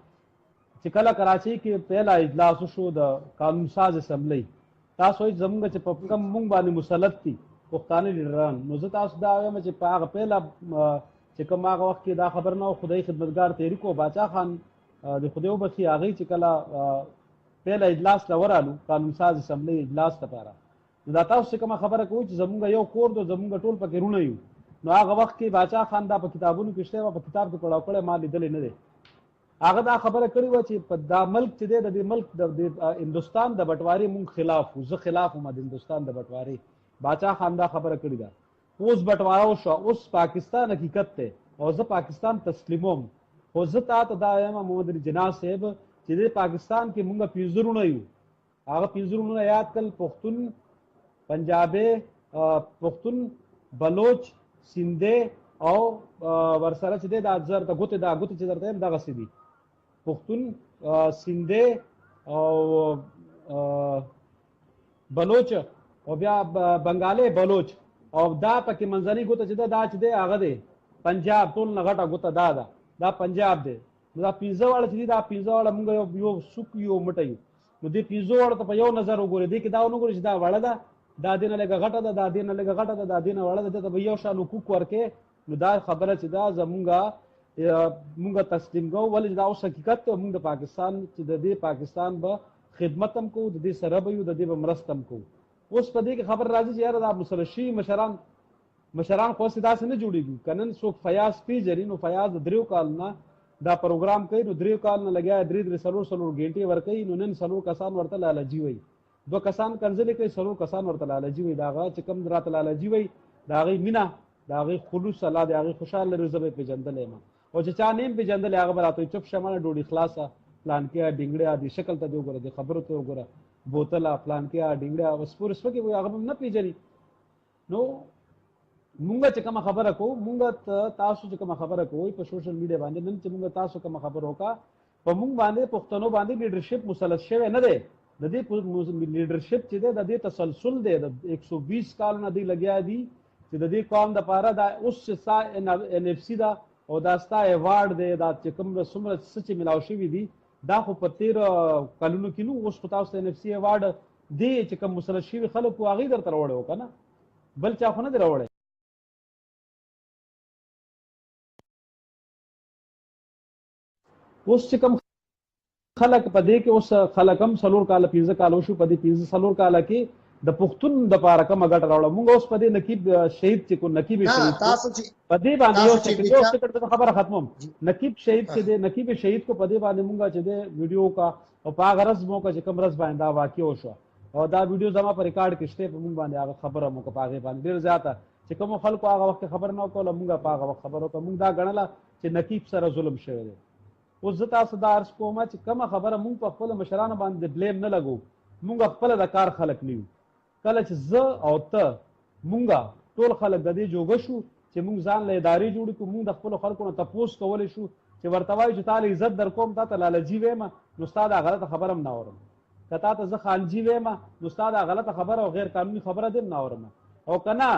چې کله کراچۍ کې پهلا اجلاس شو د قانون ساز اسمبلی تاسو یې زموږ چې په کوم مونږ باندې مسلط دي پښتانه لیډران نو زه تاسو دا وایم چې په هغه پهلا چې کوم هغه وخت کې دا خبر نه خدای خدمتګار تحریک او باچا خان د خدای وبخي هغه چې کله پهله اجلاس لورالو قانون ساز اسمبلی اجلاس لپاره نو دا تاسو کومه خبره کوي چې زمونږ یو کور دو زمونږ ټول پکې رونه یو نو هغه وخت کې باچا خان دا په کتابونو کې شته په کتاب کې پړاو کړی ما لیدلې نه دی هغه دا خبره کړې وه چې په دا ملک چې دی د دې ملک د هندوستان د بټواري مونږ خلاف وو زه خلاف وم د هندوستان د بټواري باچا خان دا خبره کړې ده اوس بټواره وشوه اوس پاکستان حقیقت دی او زه پاکستان تسلیموم خو زه تا ته دا یم محمد علي جناح صاحب چې د پاکستان کې مونږ پنځه رونه یو هغه پنځه رونه یاد کړل پښتون پنجابي پښتون بلوچ سیندے او ورسره چې د ازر د ګوتې چې درته دغه سي دي پښتون سیندے او بلوچ او بیا بنگالي بلوچ او دا پکې منځني ګوته چې دا چې دی هغه دی پنجاب ټول نه غټه ګوته دا پنجاب دی نو دا پنځه واړه چې دي دا پنځه واړه مونږ یو سوک یو مټی نو دې پنځه واړه ته په یو نظر وګورئ دې کې دا ونګورئ چې دا وړه ده دا دینه لګه غټه ده دا دینه لګه غټه ده دا دینه وړه ده ته به یو شان حقوق ورکې نو دا خبره چې دا مونږ تسلیم کوو ولې دا اوس حقیقت ته مونږ د پاکستان چې د دې پاکستان به خدمت هم کوو د دې سره به یو د دې به مرسته هم کوو اوس په دې کې خبر راځي چې یاره دا مسلشي مشران خو داسې نه جوړېږي که نن څوک فیاض پیژني نو فیاض د 3 کال نه دا پروګرام کوي نو 3 کال نه لګیا 3 څلور غنټې ورکوي نو نن څلور کسان ورته لالجي وي 2 کسان کنځلې کوي څلور کسان ورته لالجي وي دا هغه چې کوم راته لالجي وي دا هغې مینه دا هغې خلوص الله د هغې خوشحال لري زه به یې پېژندلی یم او چې چا نه یم پېژندلی هغه به راته وایي چپ شه مړه ډوډۍ خلاصه پلانکې ډینګړیا دې شکل ته دې وګوره دې خبرو ته وګوره بوتله پلانکې ډینګړیا سپور سپکې وایي هغه به نه پېژني نو مونږ چې کومه خبره کوو مونږ تاسو چې کومه خبره کوئ په سوشل میډیا باندې نن چې مونږ تاسو کومه خبره وکړه په مونږ باندې پښتنو باندې لیډرشپ مسلط شوی نه دی د دې لیډرشپ چې دی د دې تسلسل دی د 120 کالونه دی لګیا دي چې د دې قوم دپاره دا اوس چې ستا NFC ده او دا ستا ایوارډ دی دا چې کوم څومره څه چې میلاو شوي دي دا خو په 13 کلونو کې نو اوس خو تاسو ته NFC ایوارډ دی چې کوم مسلط شوي خلک وو هغې درته راوړی و که نه بل چا خو نه دی راوړی اوس چې کوم خلک په دې کې اوس خلک هم 4 کاله 15 کاله وشو په دې 15 کاله کې د پښتون دپاره کومه ګټه راوړه مونږ اوس په دې نقیب شهید چې کو نقیب شهید په دې باندې یو سکرټ خبره ختموم نقیب شهید چې دی نقیب شهید کو په دې باندې مونږ چې دی ویډیو کا او په هغه رسمو کا چې کوم رس باندې دا واقع وشو او دا ویډیو زما په ریکارډ کې شته په مونږ باندې هغه خبره مو کو په هغه باندې ډیر زیاته چې کوم خلکو هغه وخت خبر نه وکړه مونږ په هغه وخت خبرو کوم مونږ دا غنله چې نقیب سره ظلم شوی دی اوس زه تاسو دا عرض کوم چې کومه خبره مونږ په خپل مشرانو باندې بلیم نه لګو مونږ خپل د کار خلک نه یو کله چې زه او ته مونږ ټول خلک د دې جوګه شو چې مونږ ځان له ادارې جوړ کړو مونږ د خپل خلکو نه تپوس کولی شو چې ورته وایو چې تا له عزت در کوم تا ته لالجي ویم نو ستا دا غلطه خبره هم نه اورم که تا ته زه خانجي ویم نو ستا دا غلطه خبره او غیر قانوني خبره دې هم نه اورم او که نه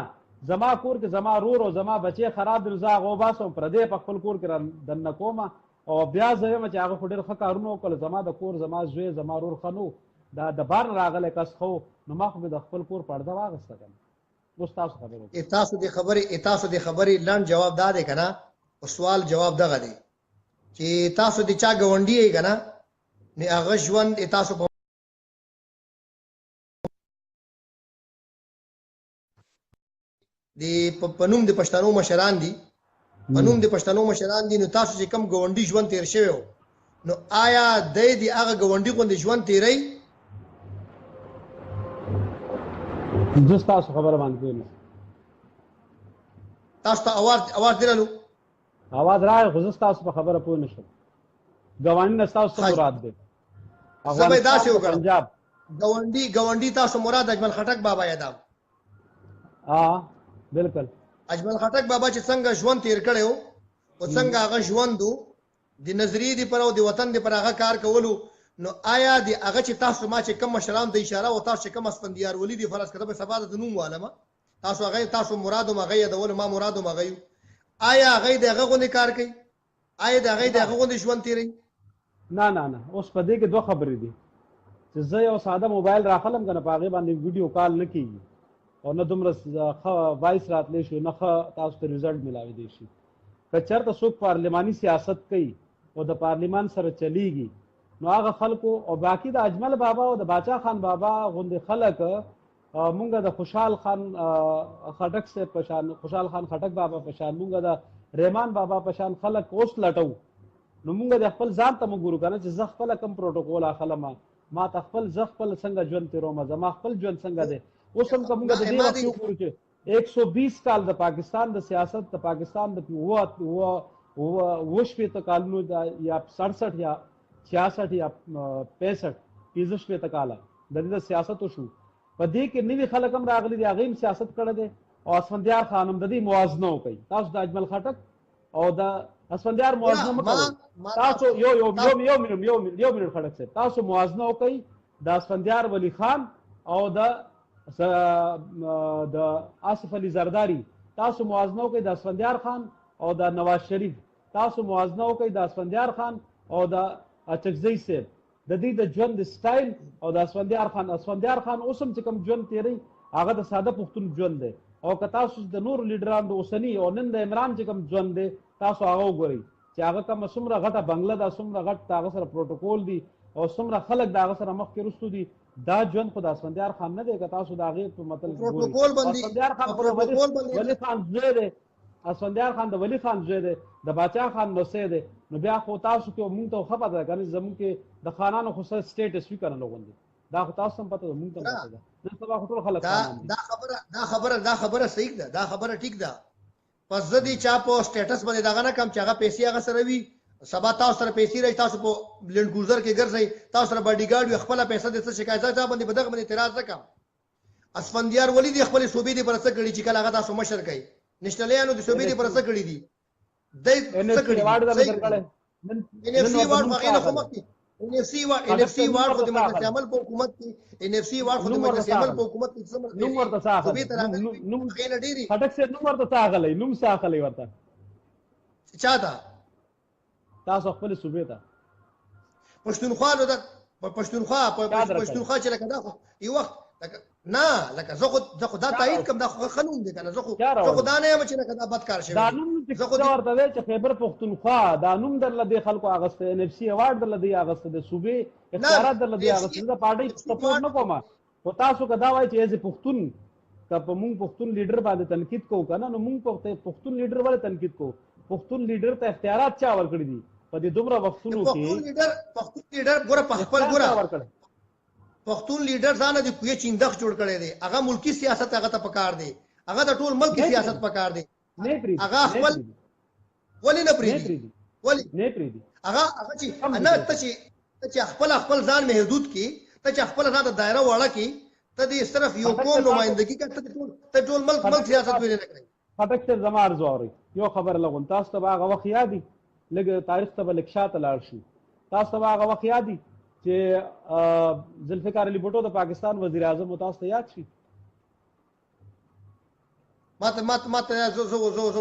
زما کور کې زما رور او زما بچی خراب دي زه هغه وباسم پردی په خپل کور کې دننه کوم او بیا زه وایم چې هغه خو ډېر ښه کارونه وکړل زما د کور زما زوی زما رور ښه نه دا د بار راغلی کس خو نو ما خو مې د خپل کور پرده واغسته کنه اوس تاسو خبرې وکړئ تاسو د خبرې لنډ جواب دا دی که نه سوال جواب دغه دی چې تاسو د چا ګاونډي یې که نه نو هغه ژوند تاسو په نوم د پښتنو مشران دي په نوم د پښتنو مشران دي نو تاسو چې کوم ګاونډي ژوند تیر شوی نو آیا دی د هغه ګاونډي غوندې ژوند تیری زه ستاسو خبره باندې پوه نه تاسو ته اواز درلو اواز راغی خو زه ستاسو په خبره پوه نه شم ګاونډي نه ستاسو څه مراد دی زه به داسې وکړم ګاونډي تاسو مراد اجمل خټک بابا یادام بالکل اجمل خټک بابا چې څنګه ژوند تیر کړی و او څنګه هغه ژوند و د نظریې د پر او د وطن د پر هغه کار کولو نو آیا د هغه چې تاسو ما چې کوم مشران ته اشاره او تاسو چې کوم اسفندیار ولی دی فرض کړه په سبا د نوم عالمه تاسو مرادو ما غي د ول ما مرادو ما غي آیا هغه دغه غونډه کار کوي آیا دغه غونډه ژوند تیری نه اوس په دې کې دوه خبرې دي چې زه یو ساده موبایل راخلم کنه په هغه باندې ویډیو کال نه کیږي او نه دومره ښه وایس راتلی شي نه ښه تاسو ته رزلټ ملاوي دی شي که چېرته څوک پارلماني سیاست کوي او د پارلمان سره چلیږي نو هغه خلکو او باقی د اجمل بابا او د باچا خان بابا غوندې خلک مونږ د خوشحال خان خټک سے پشان خوشحال خان خټک بابا پشان مونږ د رحمان بابا پشان خلک اوس لټو نو مونږ د خپل ځان ته مونږ ګورو کنه چې زه خپل کم پروتوکول اخلم ما ته خپل خپل څنګه ژوند تیروم زما خپل ژوند څنګه دی اوس هم کومه د دې وخت وګورو چې 120 کال د پاکستان د سیاست د پاکستان د وشپې ته کالونو یا 67 یا 66 یا 65 15 ته کاله د دې سیاست شو په دې کې نوی خلک هم راغلي دي هغه هم سیاست کړی دی او اسفندیار خان هم د دې موازنه کوي تاسو د اجمل خټک او د اسفندیار موازنه مکوئ تاسو یو منټ خټک صاحب تاسو موازنه کوي د اسفندیار ولی خان او د آصف علي زرداری تاسو موازنه کوي د اسفندیار خان او د نواز شریف تاسو موازنه کوي د اسفندیار خان او د اچکزئی صاحب د دې د ژوند سټایل او د اسفندیار خان اوسم چې کوم ژوند تیری هغه د ساده پښتون ژوند دی او که تاسو د نور لیډرانو د اوسنی او نن د عمران چې کوم ژوند دی تاسو هغه وګورئ چې هغه کوم څومره غټه بنگله ده څومره غټ هغه سره پروتوکول دی او څومره خلک د هغه سره مخکې رسو دي دا ژوند خو د اسفندیار خان نه دی که تاسو د هغې په متل پروتوکول باندې اسفندیار خان ولی خان زوی دی اسفندیار خان د ولی خان زوی دی د باچا خان نوسی دی نو بیا خو تاسو کې مونږ ته خبره ده کنه زموږ کې د خانانو خو سره سټیټس وی کنه لوګوندي دا خو تاسو هم پته ده مونږ ته پته ده نن سبا خو ټول خلک دا خبره صحیح ده دا خبره ټیک ده پس زدي چا په سټیټس باندې داغه نه کم چې هغه پیسې هغه سره وي سبا تاسو سره پیسې راځي تاسو په لینډ کروزر کې ګرځي تاسو سره باډي ګارد وي خپل پیسې د څه شکایت ځا باندې بدغه باندې اعتراض وکم اسفندیار ولی دی خپل صوبې دی پر څه کړي چې کله هغه تاسو مشر کوي نشنلیانو د صوبې دی پر څه کړي دي دای څه کړي ان اف سی وارد مخینه خو مخکې ان اف سی وارد خو د مجلس عمل په حکومت کې ان اف سی وارد خو د مجلس عمل په حکومت کې څه نوم ورته ساخه نوم خینه ډیری خټک سے نوم ورته ساخه نوم ساخه ورته چاته تاسو خپل صوبې ته پښتونخوا نو د پښتونخوا چې لکه دا خو یو وخت نه لکه زه خو دا تایید کوم دا قانون دی کنه زه خو دا نه یم چې دا بدکار شوی دا نوم چې خو ورته وی چې خیبر پښتونخوا دا نوم درل دی خلکو اغسته ان اف سی ایوارډ درل دی اغسته د صوبې اختیارات درل دی اغسته د پارټي سپورټ نه کومه او تاسو کدا وای چې از پښتون که په مونږ پښتون لیډر باندې تنقید کوو کنه نو مونږ په پښتون لیډر باندې تنقید کوو پښتون لیډر ته اختیارات چا ورکړي دي په دې دومره وختونو کې پښتون لیډر ګوره په خپل ګوره پښتون لیډر ځان د کوی چیندخ جوړ کړي دي هغه ملکی سیاست هغه ته پکار دی هغه د ټول ملک سیاست پکار دی هغه خپل ولی نه پریدي ولی نه پریدي هغه چې نه ته چې خپل ځان محدود کی ته چې خپل ځان د دایره وړه کی ته دې صرف یو قوم نمائندګي کوي ته ټول ملک سیاست ویل نه کوي خټک سره زما ارزو اوري یو خبر لغون تاسو ته هغه وخت یادي لګ تاریخ ته بل شاته لاړ شو تاسو ته هغه وخت یادي چې ذوالفقار علي بوټو د پاکستان وزیر اعظم تاسو ته یاد شي ماته زه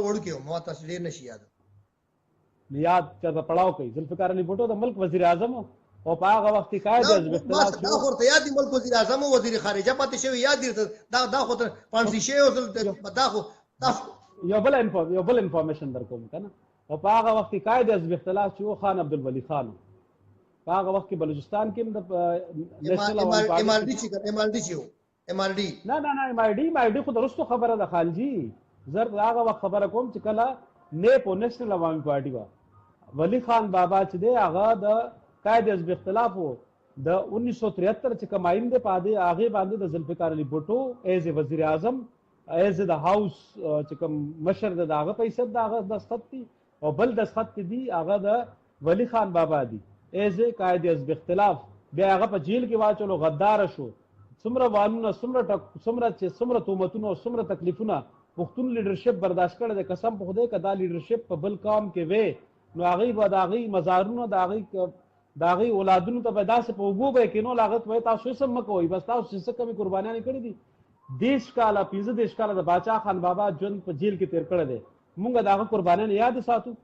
وړکیو ماته ډیر نشي یاد چې پړاو کوي ذوالفقار علي بوټو د ملک وزیر اعظم او په هغه وخت کې قائد حزب اختلاف دا خو ته یاد دی ملک وزیر اعظم او وزیر خارجه پاتې شوی یاد دی دا خو ته پانسي شی او دا خو یو بل انفارمیشن درکوم کنه او په هغه وخت کې قائد حزب اختلاف چې خان عبدالولي خان په هغه وخت کې بلوچستان کې د نېشنل ام ار ډي نه ام ار ډي خو درستو خبره ده خالجی زر هغه وخت خبره کوم چې کله نه په نېشنل عوامي پارټي وا ولی خان بابا چې دی هغه د قائد حزب اختلاف د 1973 چې کماین دی پاده هغه باندې د ذوالفقار علي بوټو ایز وزیر اعظم ایز د هاوس چې کوم مشر د هغه پیسې د هغه دستخط دي او بل دستخط دي هغه د ولی خان بابا دي ایز قائد حزب اختلاف بیا هغه په جیل کې واچلو غدار شو څومره وانونه څومره تومتونه څومره تکلیفونه پښتون لیډرشپ برداشت کړی د قسم په خدای کدا لیډرشپ په بل کام کې وې نو هغه به د هغه مزارونو د هغه اولادونو ته پیدا سه په وګو به کینو لاغت وای تاسو سم مکوئ بس تاسو څه کمی قربانیاں کړې دي دیش کاله 15 کاله د باچا خان بابا جون په جیل کې تیر کړی دی مونږ داغه قربانیاں یاد ساتو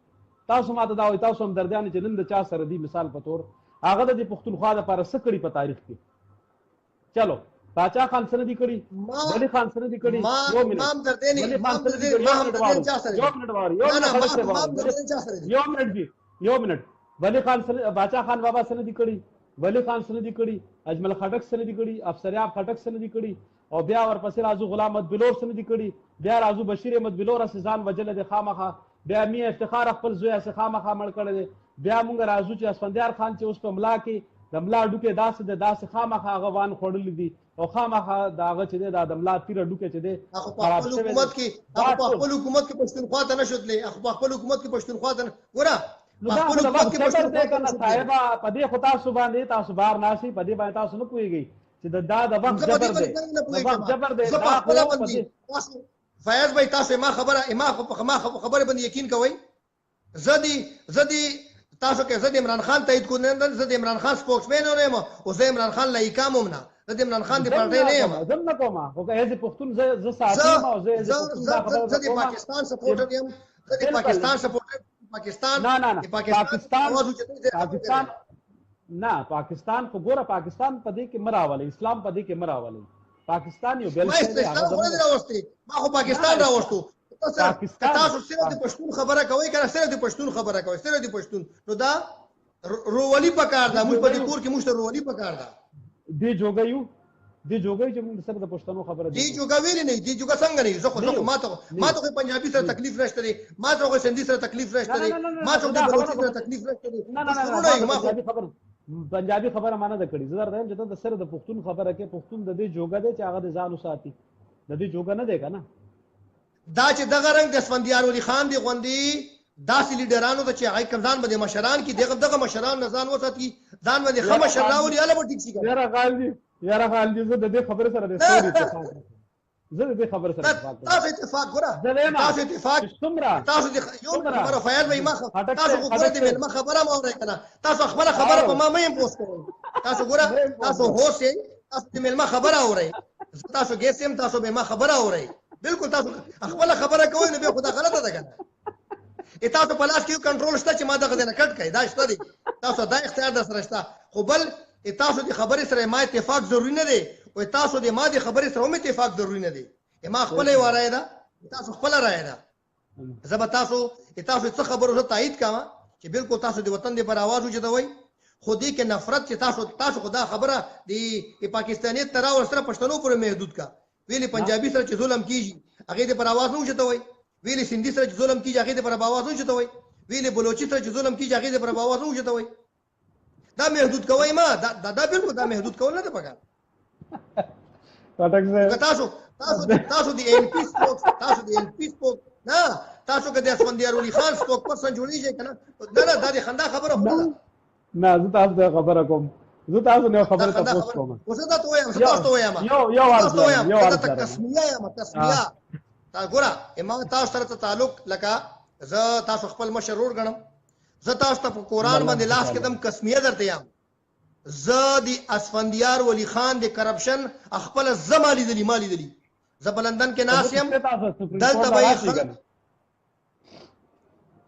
تاسو ماته دا وای تاسو هم دردیان چې نن د چا سره دی مثال په تور هغه د پښتونخوا لپاره څه کړی په تاریخ کې چلو باچا خان سره دی کړی ولی خان سره دی کړی یو منټ یو منټ ولی خان سره باچا خان بابا سره دی کړي، ولی خان سره دی کړي، اجمل خټک سره دی کړي، افسریاب خټک سره دی کړي، او بیا ورپسې راځو غلام احمد بلور سره دی کړي، بیا راځو بشیر احمد بلور ځان وجل د خامخه، بیا می افتخار خپل زوی سره خامخه مړ کړی دی، بیا مونږ راځو چې اسفندیار خان چې اوس په ملا کې د ملا ډوکې داسې خامخه هغه وان خوړلي دي او خامخه د هغه چې دی د ملا پیره ډوکې چې دی هغه په خپل حکومت کې پښتونخوا ته نه شتلی، هغه په خپل حکومت کې پښتونخوا ته ګوره نو دا خو د وخت جبر دی که نه صاحبه، په دې خو تاسو باندې تاسو بار ناسي، په دې باندې تاسو نه پوهېږئ چې دا د وخت جبر دی، د وخت جبر دی. فیاض بھائی تاسو ما خبره باندې یقین کوئ، زه تاسو کې زه د عمران خان تایید کوم نه، زه د عمران خان سپوکسمین نه یم او زه عمران خان لایقام هم نه، زه د عمران خان د پارټۍ نه یم، زه نه کوم خو که ایز پښتون زه ساتم او زه د پاکستان سپورټر یم، زه د پاکستان سپورټر پاکستان نه پاکستان خو ګوره پاکستان په دې کې مراولي، اسلام په دې کې مراولي، پاکستان یو بل څه دی، ما خو پاکستان راوستو. تاسو صرف د پښتون خبره کوئ کنه، صرف د پښتون خبره کوئ، صرف د پښتون، نو دا روولي پکار ده، موږ په دې کور کې موږ ته روولي پکار ده. دی جوګي چې موږ سره د پښتنو خبره دی جوګا ویلې نه دی جوګا څنګه نه زه خو ما ته پنجابي سره تکلیف نشته دی، ما ته خو سندي سره تکلیف نشته دی، ما ته د بلوچي سره تکلیف نشته دی. پنجابي خبره مانه ده کړې، زه درته وایم چې ته سره د پښتون خبره کې پښتون د دې جوګا دی چې هغه د ځان وساتي، د دې جوګا نه دی کنه. دا چې دغه رنګ د اسفندیار ولی خان دی غوندي داسې لیډرانو ته چې هغه کمزان باندې مشران کې دغه مشران نه ځان وساتي، ځان باندې خمه شراولي اله به ټیک شي. یاره خال دې زه د دې خبره سره د سوري اتفاق، زه د دې خبره سره اتفاق، تاسو اتفاق ګوره، تاسو اتفاق تاسو د یو خبره فیاض بھائی ما تاسو ګوره دې مې خبره ما اورئ کنه، تاسو خپل خبره په ما مې پوسټ کوئ، تاسو ګوره تاسو هوس یې، تاسو دې مې خبره اورئ، تاسو ګیسم تاسو به ما خبره اورئ، بالکل تاسو خپل خبره کوئ نو به خدا غلطه ده کنه. تاسو په لاس کې کنټرول شته چې ما دغه نه کټ کړئ، دا شته دی، تاسو دا اختیار در سره شته، خو بل تاسو د خبرې سره ما اتفاق ضروري نه دی، او تاسو د ما د خبرې سره هم اتفاق ضروري نه دی، ما خپل یو رائے ده، تاسو خپل رائے ده، زه به تاسو څه خبرو زه تایید کوم چې بالکل تاسو د وطن لپاره आवाज اوچتوئ، خو دې کې نفرت چې تاسو خو دا خبره د پاکستانیت تر او سره پښتنو پورې محدود کا، ویلي پنجابي سره چې ظلم کیږي هغه دې پر आवाज نه اوچتوئ، ویلي سندي سره چې ظلم کیږي هغه دې پر आवाज نه اوچتوئ، ویلي بلوچي سره چې ظلم کیږي هغه دې پر आवाज نه اوچتوئ. دا محدود کوي ما دا بالکل دا محدود کول نه ده پکار. تاسو د ال پی سپوک نه، تاسو که د اسفندیار ولی خان سپوک پرسن جوړیږئ کنه، نه دا د خندا خبره خو نه، زه تاسو ته خبره کوم، زه تاسو نه خبره تاسو کوم، اوس دا ته وایم تاسو وایم یو ورځ تسمیه تا ګوره ما تاسو سره تعلق لکه زه تاسو خپل مشرور غنم، زه تاسو ته په قرآن باندې لاس کدم قسمیه درته یم، زه د اسفندیار ولی خان د کرپشن خپل زما لیدلی، زه په لندن کې ناست یم، دلته به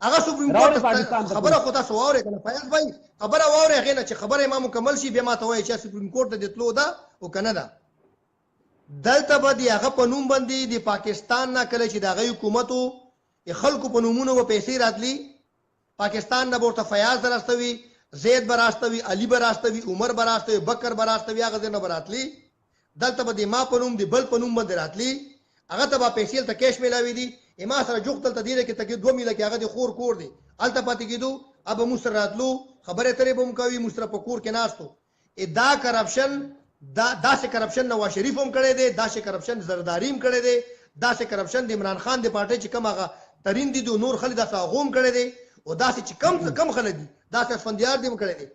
هغه سپریم کورټ خبره خو تاسو واورئ کنه فیاض بھائی، خبره واورئ هغې نه چې خبره ما مکمل شي بیا ما ته وایي چې سپریم کورټ ته د تلو ده او که نه ده. دلته به د هغه په نوم باندې د پاکستان نه کله چې د هغه حکومت و خلکو په نومونو به پیسې راتلي، پاکستان نه به ورته فیاض راستوي، زید به راستوي، علي به راستوي، عمر به راستوي، بکر به راستوي، هغه ځای نه به راتلي، دلته به د ما په نوم د بل په نوم باندې راتلي، هغه ته به پیسې هلته کیش میلاوي دي، ما سره جوخت هلته دی کې تکې 2 میله کې هغه د خور کور دی، هلته پاتې کېدو، اب موږ سره راتلو، خبرې اترې به هم کوي، موږ سره په کور کې ناستو. دا کرپشن داسې کرپشن نواز شریف هم کړی دی، داسې کرپشن زرداری هم کړی دی، داسې کرپشن د عمران خان د پارټۍ چې کوم هغه ترین دي نور خلک داسې هغه هم کړی دی، او داسې چې کم خلک دي داسې اسفندیار دې هم کړی دی.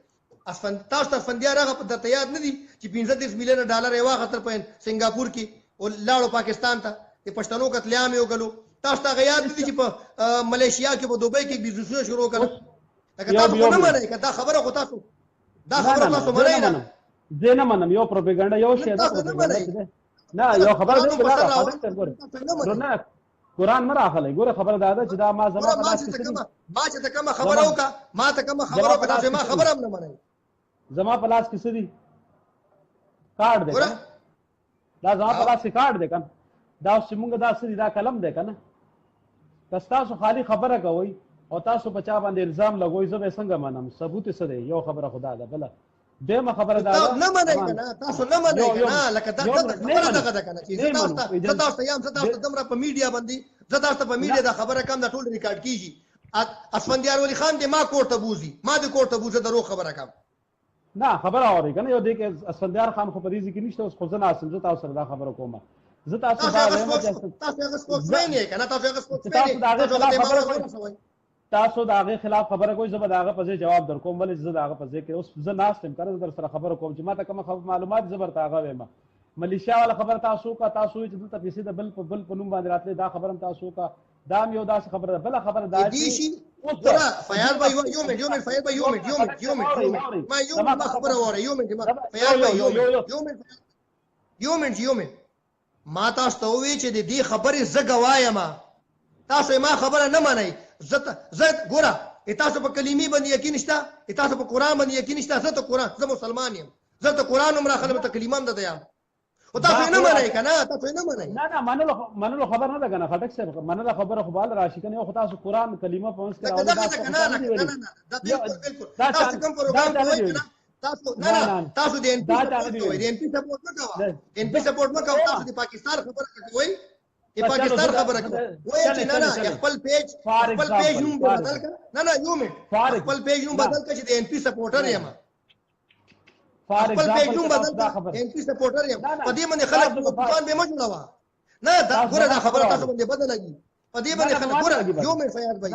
تاسو ته اسفندیار هغه درته یاد نه دي چې 35 میلیونه ډالر یې واخیستل په سنګاپور کې او لاړو پاکستان ته، د پښتنو قتلیعام یې وکړو، تاسو ته هغه یاد نه دي چې په ملیشیا کې په دوبۍ کې بزنسونه شروع کړل، لکه تاسو خو نه منئ که دا خبره خو تاسو منئ نه، زه نه منم، یو پروپاګاندا یو شی ده نه، یو خبره ده نه قرآن مه راخلئ، ګوره خبره دا ده چې دا ما زما په لاس کې ما چې ته کومه خبره وکړه، ما ته کومه خبره وکړه، تاسو ما خبره هم نه منئ، زما په لاس کې څه دي کارډ دی کنه، دا زما په لاس کې کارډ دی کنه، دا اوس چې مونږ دا څه دي دا قلم دی کنه، که ستاسو خالي خبره کوئ او تاسو په چا باندې الزام لګوي زه به څنګه منم ثبوت څه دی یو خبره خدا ده بل دیمه خبره ده نه منئ کنه تاسو نه منئ کنه لکه دا خبره دغه ده کنه چې زه تاسو دمره په میډیا باندې زه تاسو په میډیا دا خبره کم دا ټول ریکارډ کیږي اسفندیار ولی خان دې ما کوټه بوزي ما دې کوټه بوزه درو خبره کم نه خبره اوري کنه یو دې کې اسفندیار خان خو په دې ځکه نشته اوس خو زه ناسم زه تاسو سره دا خبره کوم زه تاسو دا هغه سپوکسمین یې کنه تاسو هغه سپوکسمین تاسو دا هغه خلاف خبره کوئ زه به دا هغه په جواب در کوم ولې زه دا هغه په ځای کې اوس زه ناستم کنه در سره خبره کوم چې ما ته کوم معلومات زبر تا هغه وایم ملیشیا والا خبر تاسو کا تاسو چې دلته پیسې د بل په نوم باندې راتلې دا خبرم تاسو کا دا یو داس خبره بل خبره دا دي شي ورا فیاض بھائی یوم فیاض بھائی یوم ما خبره وره یوم فیاض بھائی یوم ما تاسو ته وی چې د دې خبرې زګوایم تاسو ما خبره نه منئ زه ګوره تاسو په کلمې باندې یقین شته تاسو په قران باندې یقین شته زه ته قران زه مسلمان یم زه ته قران عمره خلک ته کلمام ده یم او تاسو نه منئ کنه تاسو نه منئ نه منلو خبر نه ده کنه خټک صاحب منلو خبره خو بال راشي کنه یو خدای قران کلمه په منځ کې راوړل دا بالکل تاسو کوم پروګرام کوئ تاسو نه تاسو د ان پی سپورټ نه کوئ ان پی سپورټ نه کوئ تاسو د پاکستان خبره کوئ ये पाकिस्तान खबर रखो वो ये ना एप्पल पेज नूं बदल कर ना यू मिनट एप्पल पेज नूं बदल कर जे एनपी सपोर्टर है हम एप्पल पेज नूं बदल कर एनपी सपोर्टर है पदी मन खलक दुकान पे मत जुड़ावा ना पूरा दा खबर तासो बंदे बदल लगी पदी मन खलक पूरा यू मिनट फयाज भाई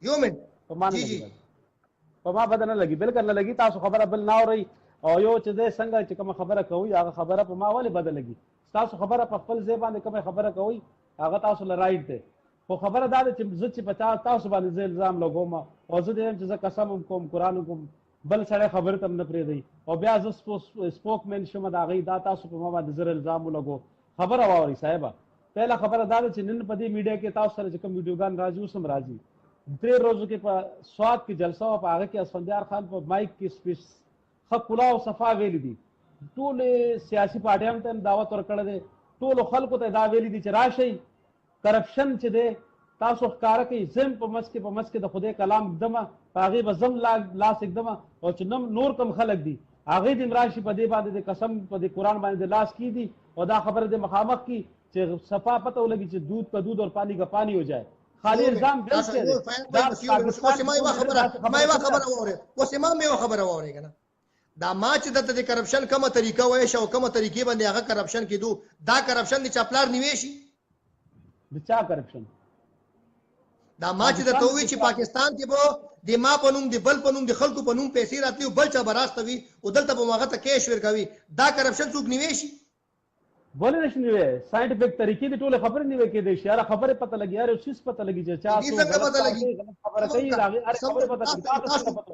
यू मिनट जी जी په ما بدل نه لګي بالکل نه لګي تاسو خبره بل نه اوري او یو چې دې څنګه چې کوم خبره کوي هغه خبره په ما ولې بدل لګي تاسو خبره په خپل ځای باندې کومه خبره کوي هغه تاسو له رائټ دی خو خبره دا ده چې زه چې په تاسو باندې زه الزام لګوم او زه دې چې زه قسم کوم قران کوم بل سره خبره تم نه پرې دی او بیا زه سپوکمن شوم دا غي دا تاسو په ما باندې زر الزام لګو خبره واوري صاحب پہلا خبره دا ده چې نن په دې میډیا کې تاسو سره چې کوم ویډیوګان راځي اوس هم راځي درې ورځو کې په سواد کې جلسه او په هغه کې اسفندیار خان په مایک کې سپیچ خپ کلا او صفا ویل دي ټول سیاسي پارټیانو ته دعوت ورکړه دي ټول خلکو ته دا ویل دي چې راشي کرپشن چې دی تاسو ښکارا کوي زم په مس کې د خدای کلام دمه هغه به زم لاس एकदम او چې نور کم خلک دي هغه د راشي په دې باندې د قسم په دې قران باندې لاس کی دي او دا خبره د مخامخ کی چې صفا پته ولګي چې دودھ کا دودھ اور پانی کا پانی ہو جائے خالی الزام بیس کے ما خبره وره کنه دا ما چې د کرپشن کومه طریقه وای شو کومه طریقې باندې هغه کرپشن کیدو دا کرپشن د چپلار نیوي د چا کرپشن دا ما چې د تووی چې پاکستان کې به د ما پنوم د بل پنوم د خلکو پنوم پیسې راتلی بل چا براستوي او دلته به ماغه ته کیش ورکوي دا کرپشن څوک نیوي شي بولې نشي نیوي ساينټیفیک طریقې د ټوله خبره نیوي کې د اشاره خبره پته لګي یار اوس پته لګي چې چا څه پته لګي خبره کوي دا خبره پته لګي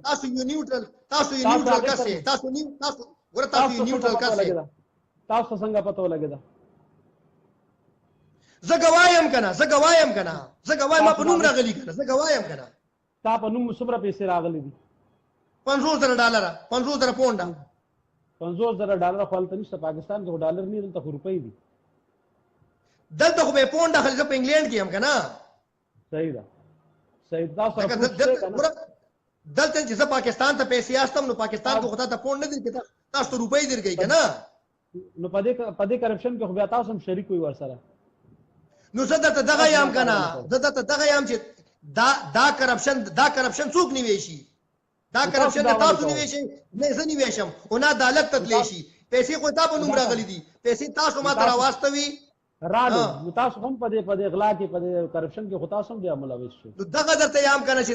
تاسو یو نیوټرل کسه تاسو نیوټرل کسه تاسو څنګه پته ولګی دا زګوایم کنه ما په نوم راغلی کنه زګوایم کنه تا په نوم څومره پیسې راغلي دي $50,000 $50,000 پونډه $50,000 خو هلته نشته پاکستان کې ډالر نه دلته خو روپۍ دي دلته خو به پونډه خلک په انګلند کې هم کنه صحیح ده صحیح دا سره دلته چې زه پاکستان ته پیسې استم نو پاکستان ته خدای ته پونډ نه دي کې تاسو ته روپۍ درګي کنه نو په دې کرپشن کې خو بیا تاسو هم شریک وي ورسره نو زه درته دغه یم کنه زه درته دغه یم چې دا کرپشن څوک نیوي شي دا کرپشن تاسو نیوي شي نه زه نیوي شم او نه عدالت ته تللی شي پیسې خو تاسو نوم راغلي دي پیسې تاسو ما ته راواستوي رالو نو تاسو هم په دې اغلا کې په دې کرپشن کې خو تاسو هم بیا ملوث شو نو دغه درته یم کنه چې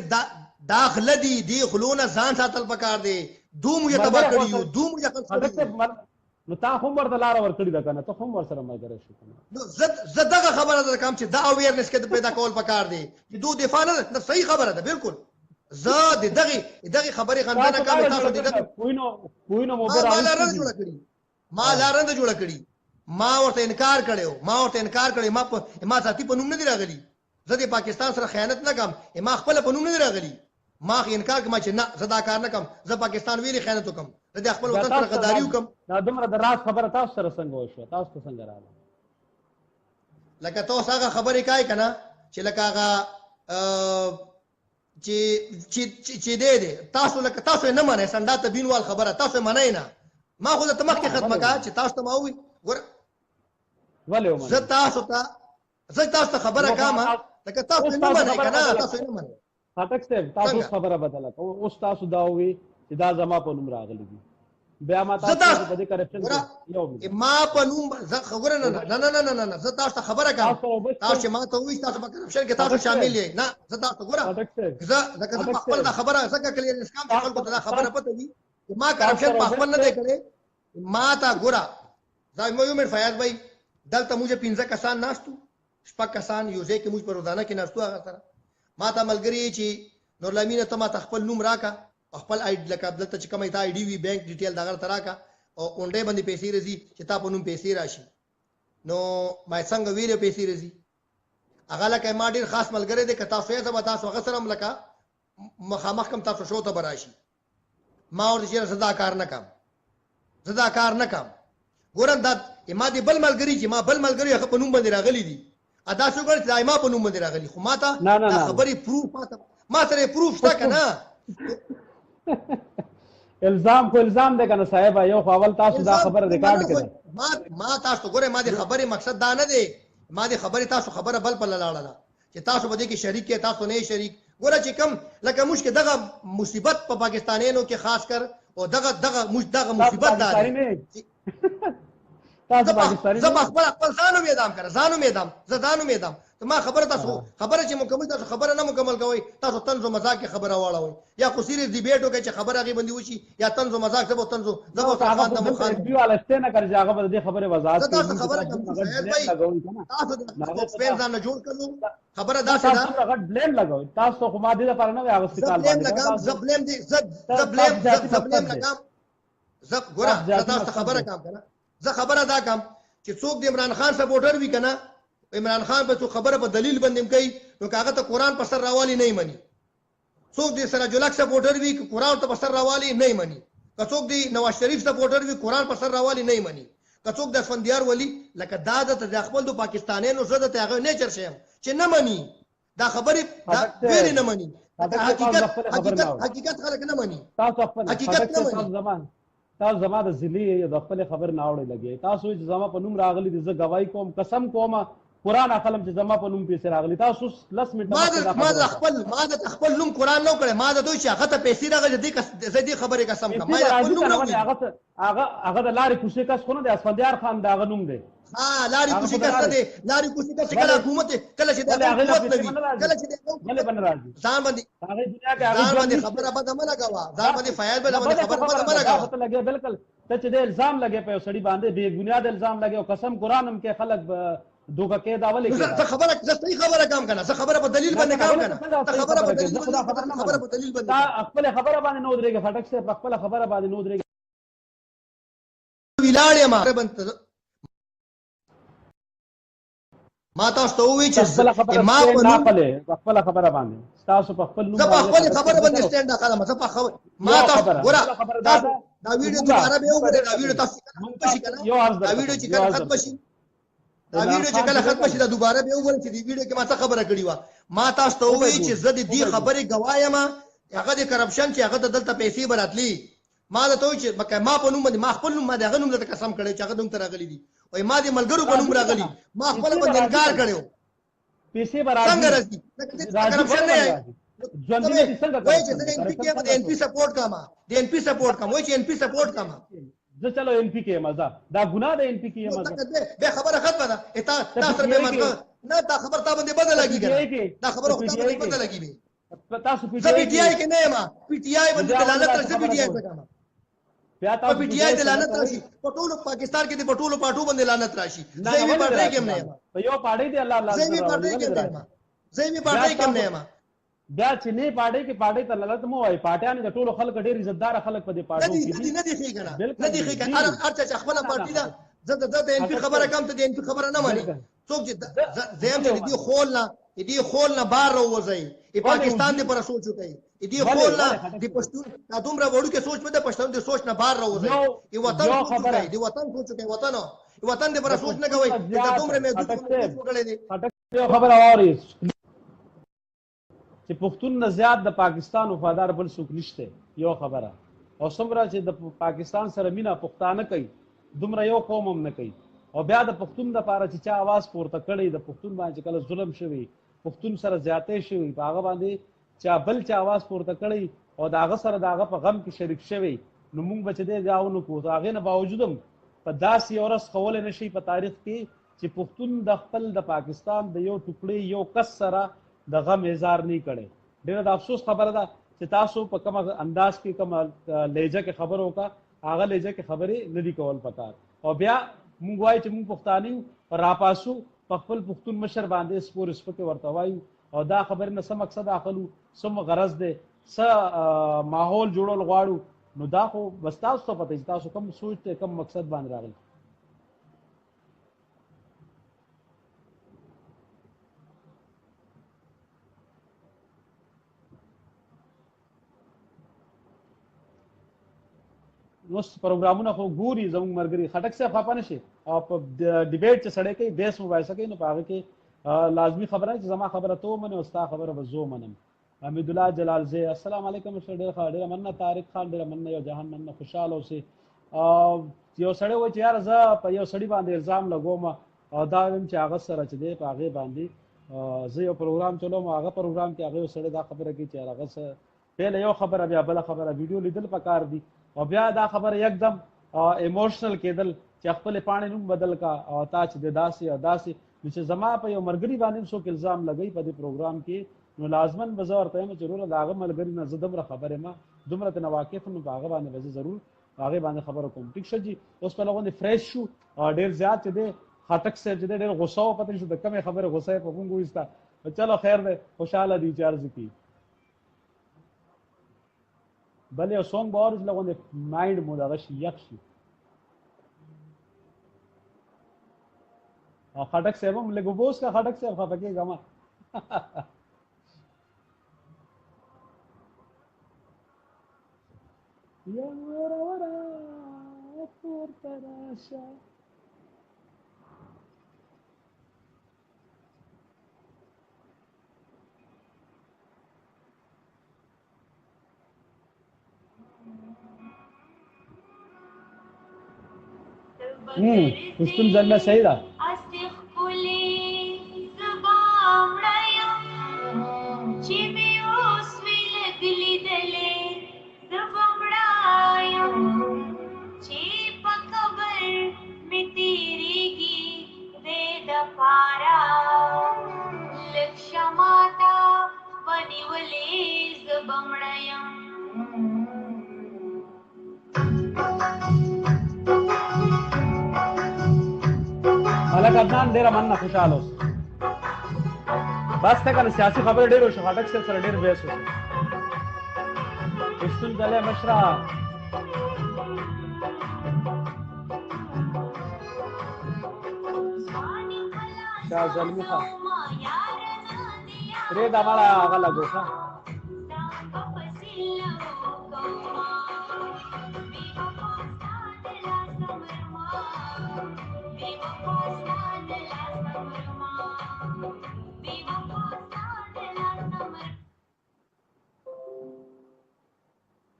داخله دي خلونه ځان ساتل پکار دي دوم یې تبا کړیو دوم یې نو تا هم ورته لار ورکړی دا کنه ته هم ورسره مګر شي کنه نو زه دغه خبره ده کوم چې دا اویرنس کې پیدا کول پکار دي چې دوه دفاع نه صحیح خبره ده بالکل زه دغه خبره خندانه کوم تاسو دغه کوینو موبایل ما لارند جوړ کړی ما ورته انکار کړو ما ساتي په نوم نه دی راغلی زه د پاکستان سره خیانت نه کوم ما خپل په نوم نه دی راغلی ما انکار کوم چې نه زه دا کار نه کوم زه پاکستان ویلي خیانت وکم زه د خپل وطن سره غداری وکم دا دومره د راز خبره تاسو سره څنګه وشو تاسو ته څنګه راغله لکه تاسو هغه خبرې کوي کنه چې لکه هغه چې دې تاسو لکه تاسو نه منئ سنډا ته بینوال خبره تاسو منئ نه ما خو ته مخکې ختمه کا چې تاسو ته ما وي ګوره ولې ومنه زه تاسو ته خبره کوم لکه تاسو نه منئ کنه تاسو نه منئ خټک صاحب تاسو خبره بدله کوو اوس تاسو دا وی چې دا زما په نوم راغلی دي بیا ما تاسو ته د کرپشن یو ما په نوم زه خبره نه زه تاسو ته خبره کوم تاسو ما ته وی تاسو په کرپشن کې تاسو شامل یې نه زه تاسو ګوره زه خپل دا خبره زکه کلیر اسکام ته خلکو ته دا خبره پته وي ما کرپشن په خپل نه دی کړی ما ته ګوره دا مې یو منټ فیاض بھائی دلته موږ 15 کسان ناشتو شپږ کسان یو ځای کې موږ په روزانه کې ناشتو هغه سره ما ته ملګری چې نور لامینه ته ما ته خپل نوم راکا خپل آی ډی لکه دلته چې کومه تا آی ډی وی بانک ډیټیل دا غره راکا او اونډه باندې پیسې رزي چې تا په نوم پیسې راشي نو ما څنګه ویلې پیسې رزي هغه لکه ما ډیر خاص ملګری دی که تاسو یې زما تاسو هغه سره ملکه مخامخ کم تاسو شو ته براشي ما ورته چې صدا کار نه کم ګورم دا ما دې بل ملګری چې ما بل ملګری هغه په نوم باندې راغلي دي ادا شو ګر چې ما په نوم باندې راغلي خو ما ته خبري پروف ما سره پروف شته کنه الزام دی کنه صاحب یو اول تاسو دا خبره ریکارډ کړئ ما تاسو ګوره ما دې خبره مقصد دا نه دی ما دې خبره تاسو خبره بل په لاړه چې تاسو بده کې شریک کې تاسو نه شریک ګوره چې کم لکه مشکل دغه مصیبت په پاکستانیانو کې خاص کر او دغه مصیبت دا تاسو پاکستاني زه خپل ځانو میدام کړه ځانو میدام ته ما خبره تاسو خبره چې مکمل تاسو خبره نه مکمل کوي تاسو طنز او مزاق خبره واړوي یا خو سیریز ډیبیټ وکړي چې خبره غي بندي وشي یا طنز او مزاق زبو طنز زبو خان ته مخان ویډیو الاسته نه کړی هغه به دې خبره وضاحت تاسو خبره کوم تاسو د سپین ځان نه جوړ کړو خبره دا څه ده هغه بلیم لګوي تاسو خو ما دې لپاره نه هغه سپیکال باندې زبلیم دي زبلیم لګام زب ګوره تاسو خبره کوم کنه زه خبره دا کوم چې څوک د عمران خان سپورټر وي کنه عمران خان په خبره په دلیل باندې کوي نو کاغه ته قران پر سر راوالي نه مني څوک د سراج الحق سپورټر وي قران ته پر سر راوالي نه مني څوک د نواز شریف سپورټر وي قران پر سر راوالي نه مني څوک د اسفندیار ولی لکه دا د خپل د پاکستانیانو زړه ته هغه نیچر شي چې نه مني دا خبره ویل نه مني حقیقت خلک نه مني تاسو خپل حقیقت نه مني تاسو زما د ذلی د خپل خبر نه اوري لګي تاسو چې زما په نوم راغلي دي زه گواہی کوم قسم کوم قران اخلم چې زما په نوم پیسې راغلي تاسو 10 منټه ما د خپل نوم قران نو کړی ما د دوی چې هغه ته پیسې راغلي دي خبره قسم کوم ما خپل نوم هغه د لارې کوشي کس خو نه د اسفندیار خان دا غنوم دی لارې کوشي کس دی لارې کوشي کس کله حکومت کله چې د حکومت نه وي کله چې بل بن راځي ځان باندې هغه دنیا کې هغه ځان باندې خبره بده مله غوا ځان باندې فایل بل باندې خبره بده مله غوا پته لګي بالکل ته چې د الزام لګي په سړی باندې بے بنیاد الزام لګي او قسم قران هم کې خلک دوکه کې دا ولې زه خبره صحیح خبره کوم کنه زه خبره په دلیل باندې کوم کنه ته خبره په دلیل باندې خبره په دلیل باندې دا خپل خبره باندې نو درېږي فټک سے خپل خبره باندې نو درېږي ویلاړې ما تاسو ته وی چې ما په نوم خپل خبره باندې تاسو په خپل نوم زه په خپل خبره باندې سټینډ اخلم زه په خبره ما تاسو ګوره دا ویډیو دوباره به وګورئ دا ویډیو تاسو ختم کنه دا ویډیو چې کله ختم شي دا ویډیو چې کله ختم شي دا دوباره به وګورئ چې دې ویډیو کې ما څه خبره کړې و ما تاسو ته وی چې زه دې خبرې گوایم هغه د کرپشن چې هغه دلته پیسې براتلی ما ته وی چې ما په نوم باندې ما خپل نوم باندې هغه نوم ته قسم کړی چې هغه نوم ته راغلی دي وای ما دې ملګرو په نوم راغلی ما خپل باندې انکار کړو پیسې برابر څنګه راځي کرپشن نه ژوند دې څنګه وای چې د ان پی کې د ان پی سپورټ کما د ان پی سپورټ کما وای چې ان پی سپورټ کما زه چلو ان پی کې مزه دا ګناه ده ان پی کې مزه به خبره ختمه ده تاسو به مزه نه دا خبر تا باندې بدل لګي دا خبره خو تا باندې بدل لګي تاسو پی ټی آی کې نه ما پی ټی آی باندې دلالت راځي پی ټی آی په کما په پی ټی آی دلالت راشي په ټولو پاکستان کې د پټولو پاټو باندې دلالت راشي زمي پټای کې نه په یو پاړې دی الله زمي پټای کې نه زمي پټای کې نه بیا چې نه پاړې کې پاړې ته دلالت مو وای پاټیان د ټولو خلک ډېر عزتدار خلک په دې پاټو کې نه دي ښیګنه نه دي ښیګنه هر څه خپل پارټي دا زه د ان پی خبره کم ته د ان پی خبره نه مانی څوک چې زم چې دې خول نه بار راوځي ای پاکستان دې پر سوچ کوي دې خول نه د پښتون دا دومره وړو کې سوچ مده پښتون دې سوچ نه بار راوځي ای وطن کوي دې وطن سوچ کوي وطن دې پر سوچ نه کوي دا دومره مې دومره وکړلې دي خبر اوري چې پښتون نه زیات د پاکستان وفادار بل څوک نشته یو خبره او څومره چې د پاکستان سره مینا پښتانه کوي دومره یو قوم هم نه کوي او بیا د پښتون د پاره چې چا आवाज پورته کړي د پښتون باندې کله ظلم شوی پښتون سره زیاتې شوی په هغه باندې چا بل چا आवाज پورته کړي او دا هغه سره دا هغه په غم کې شریک شوی نو موږ بچ دې داونو کو هغه نه باوجود هم په داسې اورس خول نشي په تاریخ کې چې پښتون د خپل د پاکستان د یو ټوکړي یو کس سره د غم اظهار نه کړي ډېر د افسوس خبره ده چې تاسو په کوم انداز کې کوم لهجه کې خبرو کا هغه لهجه کې خبرې نه دی کول پکار او بیا موږ وایو چې موږ پښتاني راپاسو په خپل پښتون مشر باندې سپور سپکه ورته وایو او دا خبر نه سم مقصد اخلو سم غرض ده س ماحول جوړول غواړو نو دا خو بس تاسو ته پته تاسو کوم سوچ ته کوم مقصد باندې راغلی نو پروګرامونه خو ګوري زموږ مرګري خټک صاحب خپه نشي او په ډیبیټ چې سړی کوي بیس مباحثه کوي نو په هغه کې لازمی خبره چې زما خبره تو منه او ستا خبره به زه منم حمید الله جلال زی السلام علیکم ډېر ډېر مننه طارق خان ډېر مننه یو جهان مننه خوشاله اوسئ یو سړی و چې یار زه په یو سړي باندې الزام لګوم او دا ویم چې هغه سره چې دی په هغې باندې زه یو پروګرام چلوم هغه پروګرام کې هغه یو سړی دا خبره کوي چې هغه څه پهله یو خبره بیا بله خبره ویډیو لیدل پکار دي او بیا دا خبره یکدم ایموشنل کېدل چې خپل پاڼې نوم بدل کا او تا چې داسې او داسې چې زما په یو مرګري باندې څوک الزام لګوي په دې پروګرام کې نو لازمن به زه ورته یم چې وروره د هغه ملګري نه زه دومره خبرې ما دومره ترنه واقف نو په هغه باندې به زه ضرور هغې باندې خبره کوم ټیک شه جي اوس په لغونې فریش شو ډېر زیات چې دی خټک صاحب چې دی ډېر غوسه و پته نشو د کمې خبرې غوسه یې په مونږ وایسته چلو خیر دی خوشحاله دي چې عرض کړي بل یو سونګ به اورو چې لغونې مایند مو دغه شي یخ شي او خټک صاحب هم لږ اوبه وڅښه خټک صاحب خفه کېږه مه یا وره پورته راشه پښتون ځل صحیح ده ملک عدنان ډېره مننه خوشحاله اوس بس ته که نه سیاسي خبرې ډېر وشو خټک صاحب سره ډېر بحث وشو پښتون ځلی مشره شاه زلمي ښه پرېږده مړه هغه لګو ښه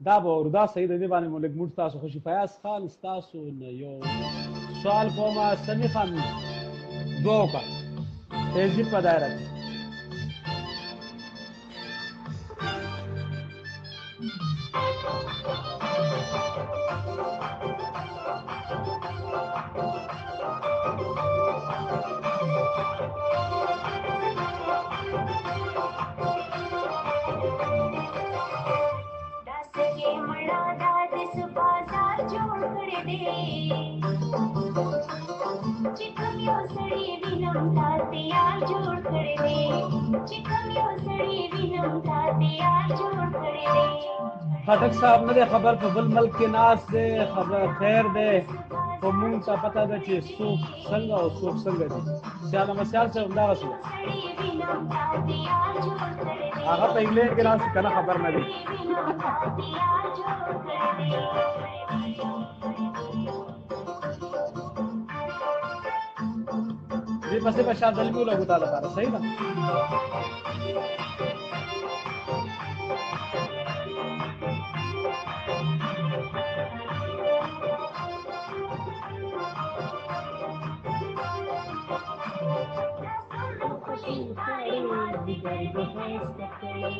دا به وردا صحیح د دې باندې مو لږ موږ تاسو خوشي فیاض خان ستاسو نه یو سوال کوم سمی خان دوه وکړه تهذیب په دایره کې خټک صاحب نه دی خبر په بل ملک کې ناست دی خبر خیر دی خو مونږ ته پته ده چې څوک څنګه او څوک څنګه دي سیال مسیال صاحب همدغسې ده هغه په انګلینډ کې ناست که نه خبر نه دی دې پسې به شاه زلمي ولګو تا لپاره صحیح ده درد خسته کړی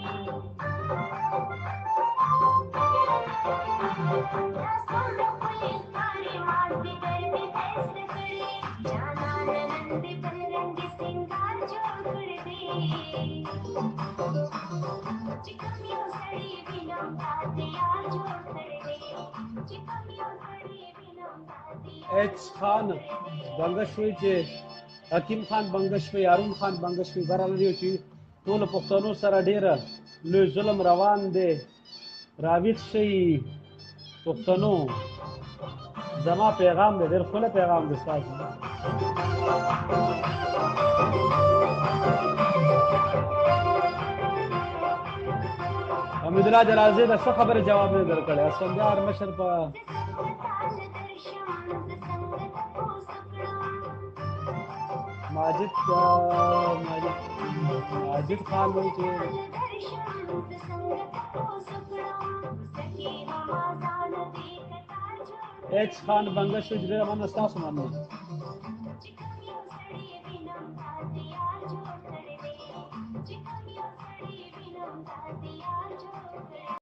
ایچ خان بنګشوي چې حکیم خان بنګشوي هارون خان بنګشوي برابر دی چې ټول پښتنو سره ډیره لوی ظلم روان دی راویښ شي پښتنو زما پیغام دی ډېر ښکلی پیغام دی ستاسو حمیدالله جلازی د څه خبرې جواب نه درکړی اسفندیار مشر په ماجد خان وایي چې ایچ خان بنګشوي چې ډېره مننه ستاسو مننه